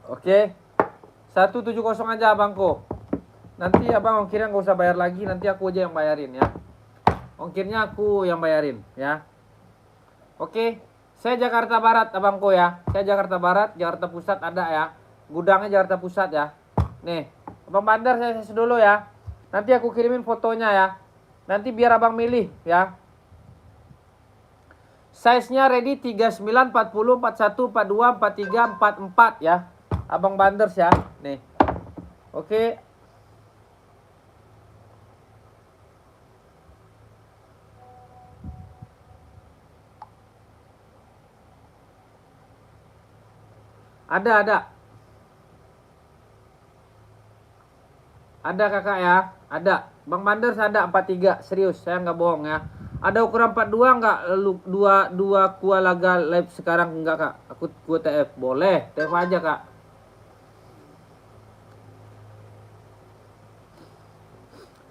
Oke. 170 aja Abangku. Nanti Abang ongkirnya nggak usah bayar lagi, nanti aku aja yang bayarin ya. Ongkirnya aku yang bayarin ya. Oke. Saya Jakarta Barat Abangku ya. Saya Jakarta Barat, Jakarta Pusat ada ya. Gudangnya Jakarta Pusat ya. Nih, Abang Bandar saya dulu ya. Nanti aku kirimin fotonya ya. Nanti biar Abang milih ya. Size-nya ready 39, 40, 41, 42, 43, 44 ya. Abang Banders ya. Nih. Oke. Ada. Ada kakak ya. Ada. Bang Banders ada 43. Serius, saya nggak bohong ya. Ada ukuran 42 nggak? Dua Kualaga live sekarang enggak kak? Aku TF. Boleh. TF aja kak.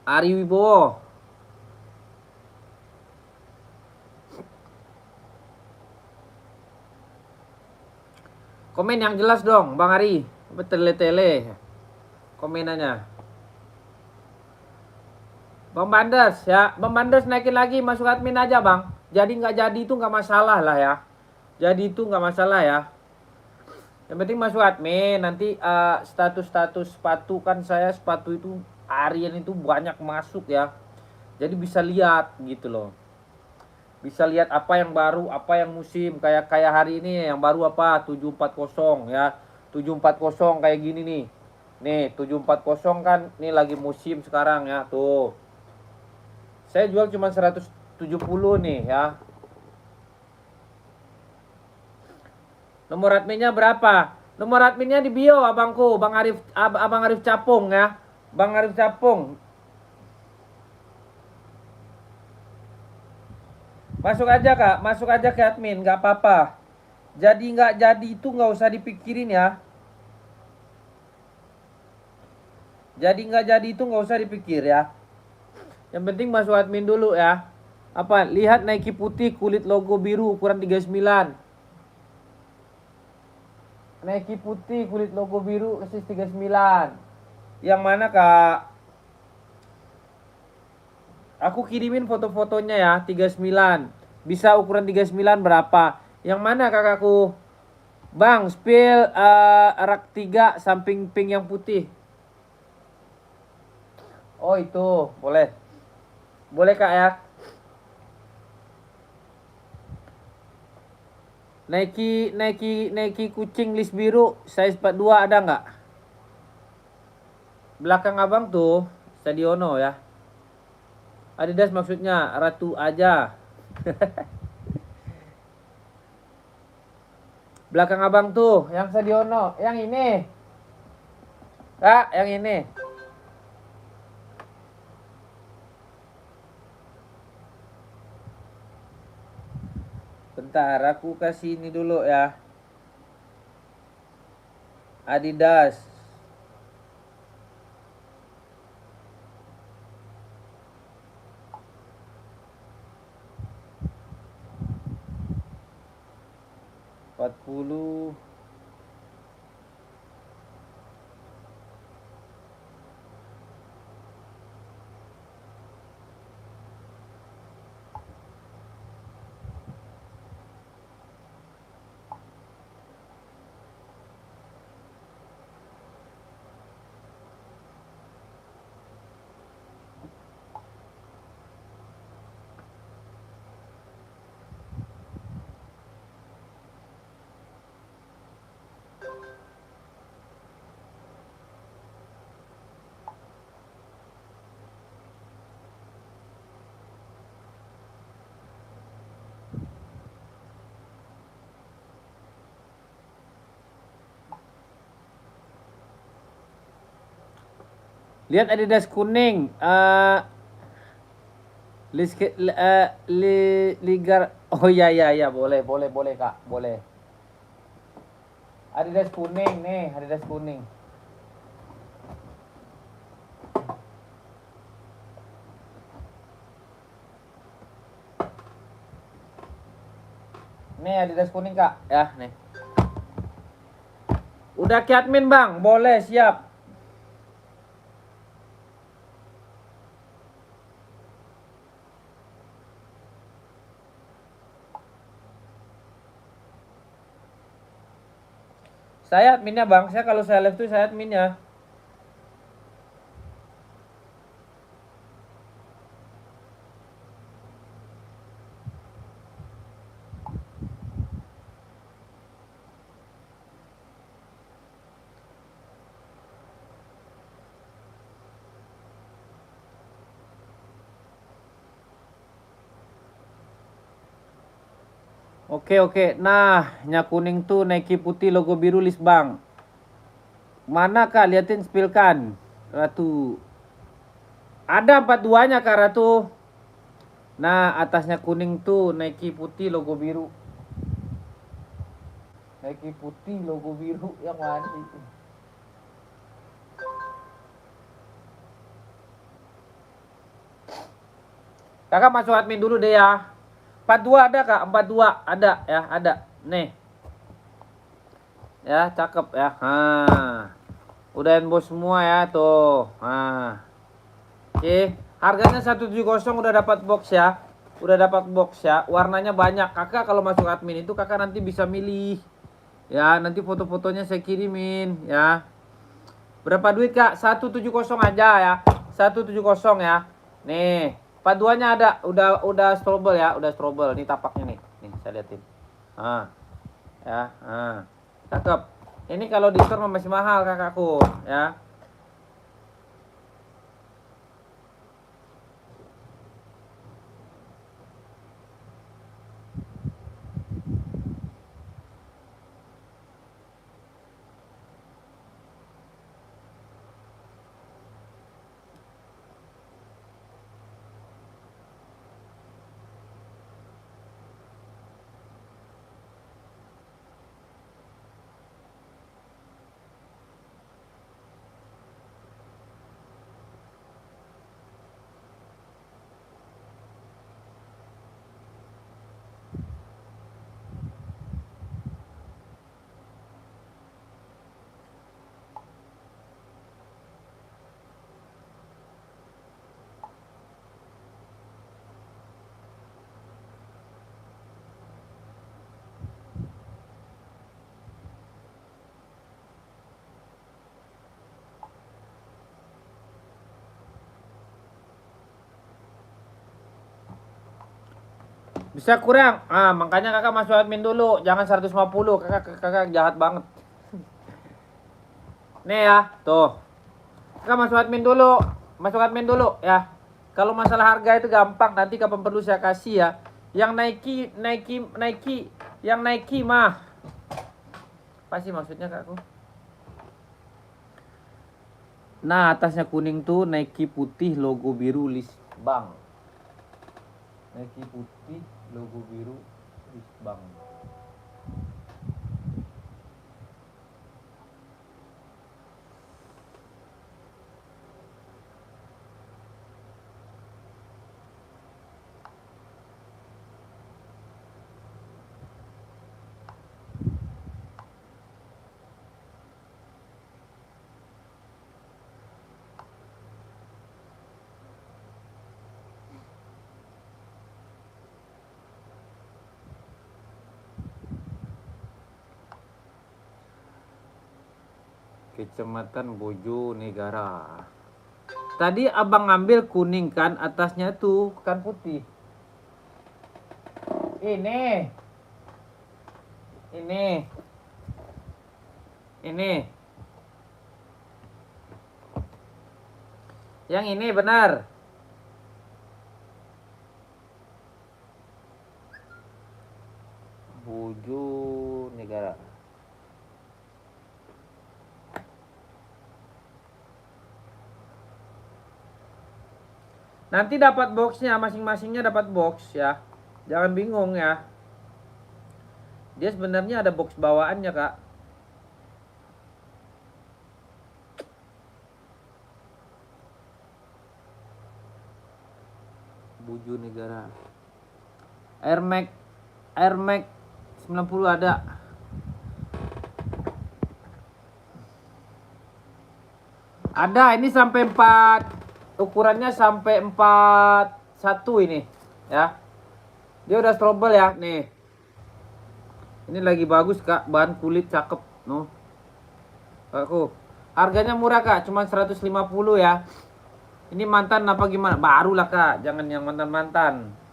Ari Wibowo. Komen yang jelas dong Bang Ari. Tele-tele komenannya. Bang Bandes ya. Bang Bandes naikin lagi, masuk admin aja Bang. Jadi nggak jadi itu nggak masalah lah ya. Jadi itu nggak masalah ya. Yang penting masuk admin. Nanti status-status sepatu kan, saya sepatu itu harian itu banyak masuk ya. Jadi bisa lihat gitu loh. Bisa lihat apa yang baru, apa yang musim. Kayak hari ini yang baru apa 740 ya. 740 kayak gini nih. Nih 740 kan ini lagi musim sekarang ya. Tuh. Saya jual cuma 170 nih ya. Nomor adminnya berapa? Nomor adminnya di bio abangku, Bang Arif Capung ya. Bang Arif Capung. Masuk aja kak, masuk aja ke admin, nggak apa-apa. Jadi nggak jadi itu nggak usah dipikirin ya. Jadi nggak jadi itu nggak usah dipikir ya. Yang penting masuk admin dulu ya. Apa? Lihat Nike putih kulit logo biru ukuran 39. Nike putih kulit logo biru persis 39. Yang mana kak? Aku kirimin foto-fotonya ya, 39. Bisa ukuran 39 berapa? Yang mana kakakku? Bang, spill rak 3 samping pink yang putih. Oh itu, boleh. Boleh kak ya. Nike kucing list biru size 42 ada nggak? Belakang abang tuh Stadiono ya. Adidas maksudnya Ratu aja. Belakang abang tuh yang Stadiono, yang ini. Kak, yang ini. Bentar, aku kasih ini dulu ya. Adidas. Empat puluh. Lihat Adidas kuning. Ligar. Oh iya, boleh Kak, boleh. Adidas kuning nih, Adidas kuning. Nih Adidas kuning Kak, ya nih. Udah ke admin Bang, boleh siap. Saya adminnya Bang, saya kalau saya live tuh saya adminnya. Oke. Nah, nya kuning tuh Nike putih logo biru list Bang. Mana Kak? Liatin spillkan. Ratu. Ada 42-nya Kak Ratu. Nah, atasnya kuning tuh Nike putih logo biru. Nike putih logo biru yang mana itu? Kakak masuk admin dulu deh ya. 42 ada Kak? 42 ada ya, ada. Nih. Ya, cakep ya. Udah inbox semua ya tuh. Oke, harganya 170 udah dapat box ya. Udah dapat box ya. Warnanya banyak. Kakak kalau masuk admin itu kakak nanti bisa milih. Ya, nanti foto-fotonya saya kirimin ya. Berapa duit Kak? 170 aja ya. 170 ya. Nih, paduannya ada. Udah strobel ya, udah strobel. Ini tapaknya nih. Nih, saya liatin. Ya, cakep. Ini kalau di store masih mahal kakakku ya. Bisa kurang. Makanya kakak masuk admin dulu. Jangan 150. Kakak jahat banget. Nih ya, tuh. Kakak masuk admin dulu. Masuk admin dulu ya. Kalau masalah harga itu gampang. Nanti kapan perlu saya kasih ya. Yang Nike. Yang Nike mah. Apa sih maksudnya kakakku? Nah, atasnya kuning tuh Nike putih logo biru list bank. Nike putih logo biru list bank. Kecamatan Bojonegara. Tadi abang ngambil kuning kan, atasnya tuh kan putih. Ini. Yang ini benar. Bojonegara. Nanti dapat boxnya, masing-masingnya dapat box ya. Jangan bingung ya. Dia sebenarnya ada box bawaannya, Kak. Buju negara. Air Max 90 ada. Ada, ini sampai 4, ukurannya sampai 41 ini ya. Dia udah strobel ya nih. Ini lagi bagus Kak, bahan kulit cakep no. Aku harganya murah Kak, cuma 150 ya. Ini mantan apa gimana? Baru lah Kak, jangan yang mantan-mantan.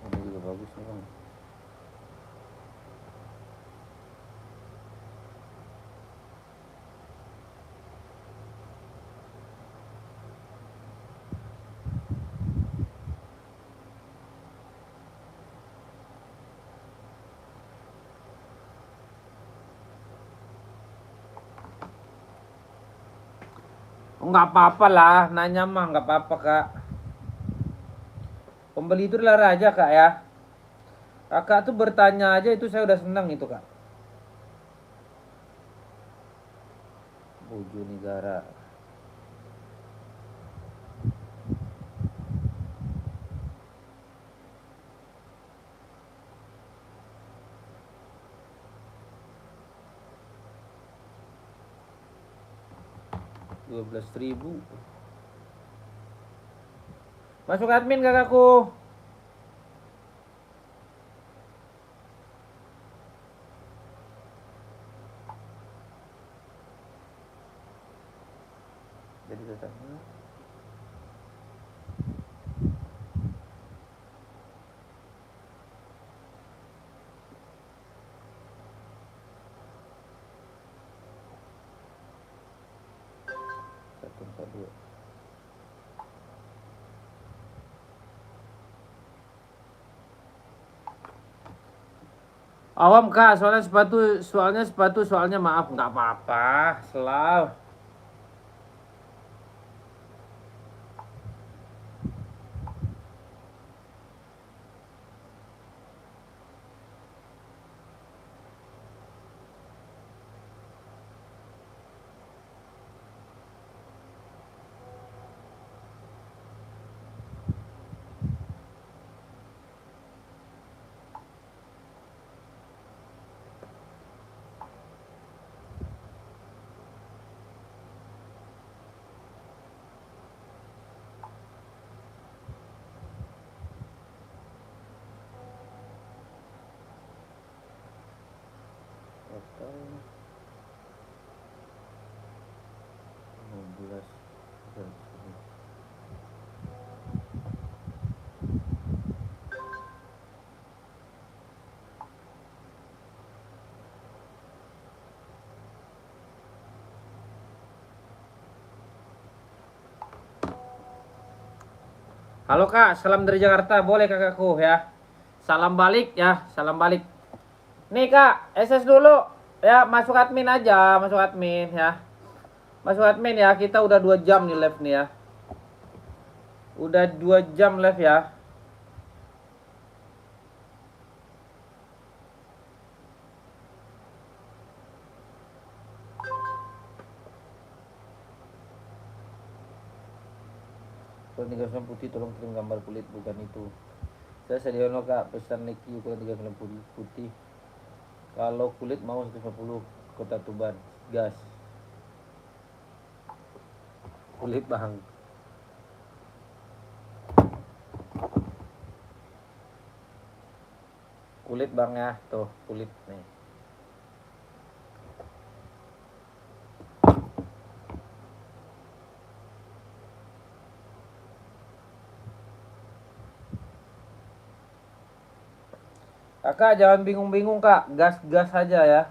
Ini juga bagus nih Bang. Nggak apa-apa lah, nanya mah nggak apa-apa Kak. Pembeli itu adalah raja Kak ya. Kakak tuh bertanya aja itu saya udah senang itu Kak. Buju negara. Rp12.000. Masuk admin kakakku. Jadi datangnya. Satu empat dua. Awam Kak, soalnya maaf nggak apa-apa, selalu. Total 16. Halo Kak, salam dari Jakarta, boleh kakakku ya. Salam balik ya, salam balik. Nih Kak, SS dulu ya, masuk admin aja, masuk admin ya. Masuk admin ya, kita udah 2 jam nih live nih ya. Udah 2 jam live ya. Ukuran 39 putih, tolong kirim gambar kulit, bukan itu. Saya Sadiono Kak, pesan Niki ukuran 39 putih. Kalau kulit mau 150, Kota Tuban, gas. Kulit Bang. Kulit Bang ya, tuh kulit nih. Kakak jangan bingung-bingung Kak, gas-gas aja ya.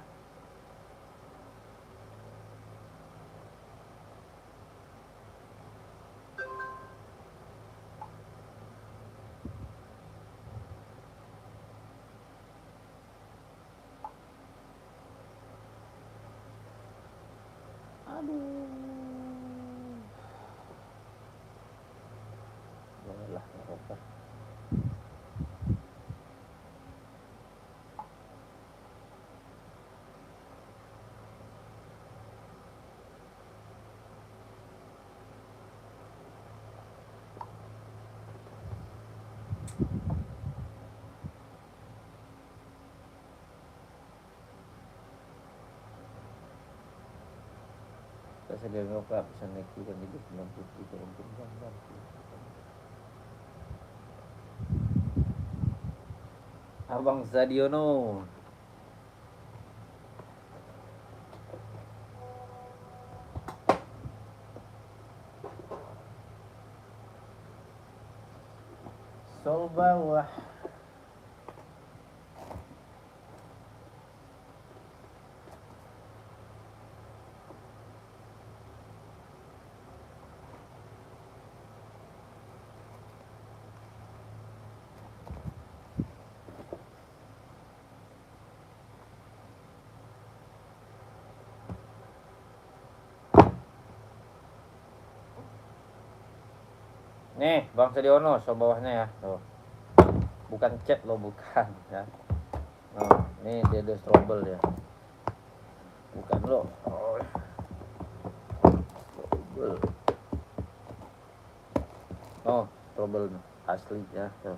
Aduh. Bolehlah, nggak apa-apa. Saya dianggap Pak bisa naik dan hidup 63 untuk gambar. Abang Zadiono. Sol bawah. Nih, Bang Sadiono, so bawahnya ya. Tuh. Bukan chat lo, bukan ya. Nah, ini dia trouble ya. Bukan lo. Oh. Trouble. Oh, trouble asli ya. Tuh.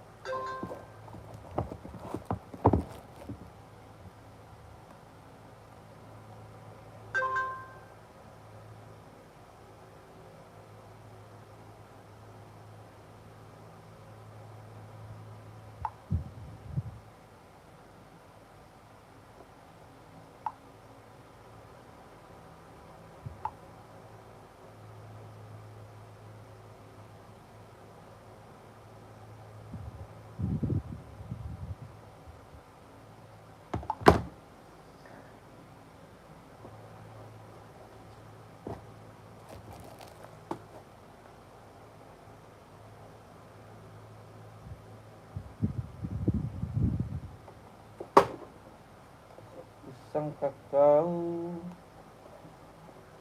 Sangka kau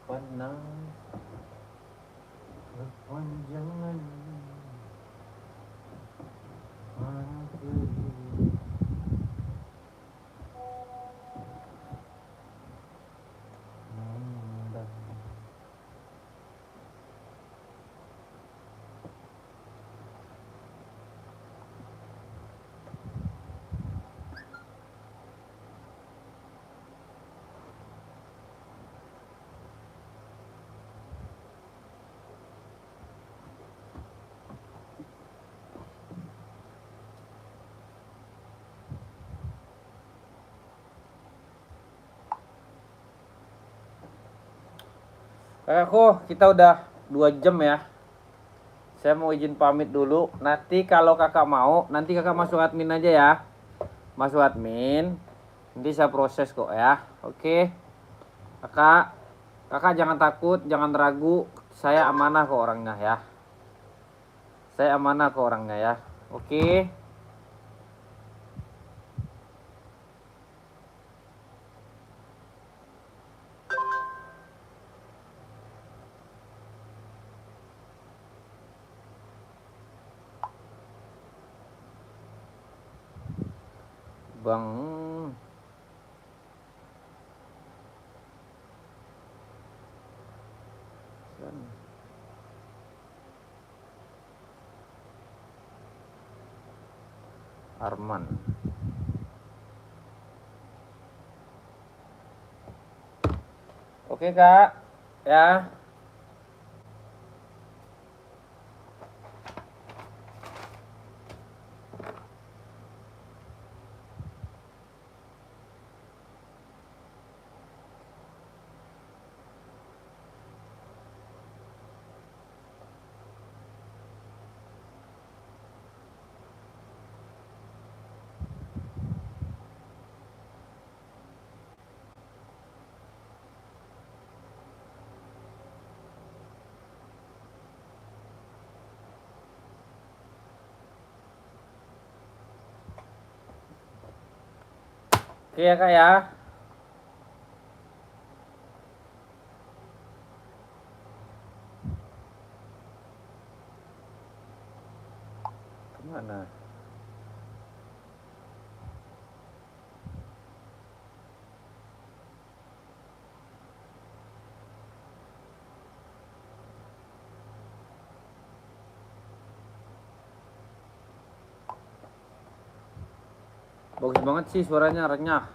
pernah berpanjangan Kakakku, kita udah 2 jam ya. Saya mau izin pamit dulu. Nanti kalau kakak mau, nanti kakak masuk admin aja ya. Masuk admin. Nanti saya proses kok ya. Oke. Kakak jangan takut, jangan ragu. Saya amanah kok orangnya ya. Saya amanah kok orangnya ya. Oke. Bang Arman. Oke kak, ya. Oke ya kak ya. Mana? Bagus banget sih suaranya, renyah.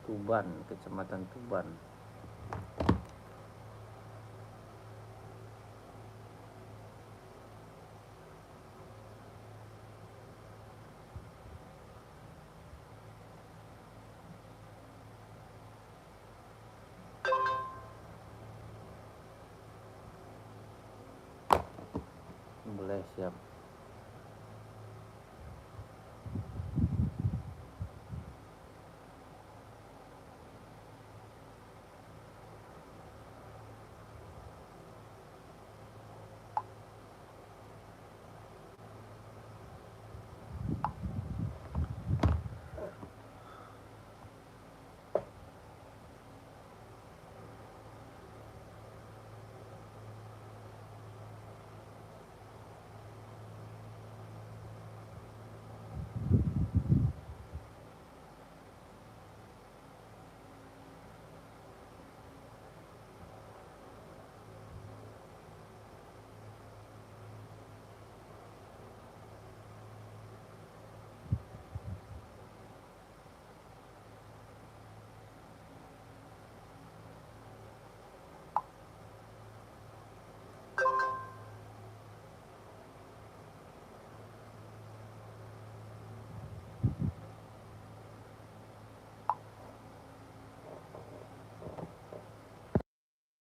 Tuban, Kecamatan Tuban. Boleh, siap.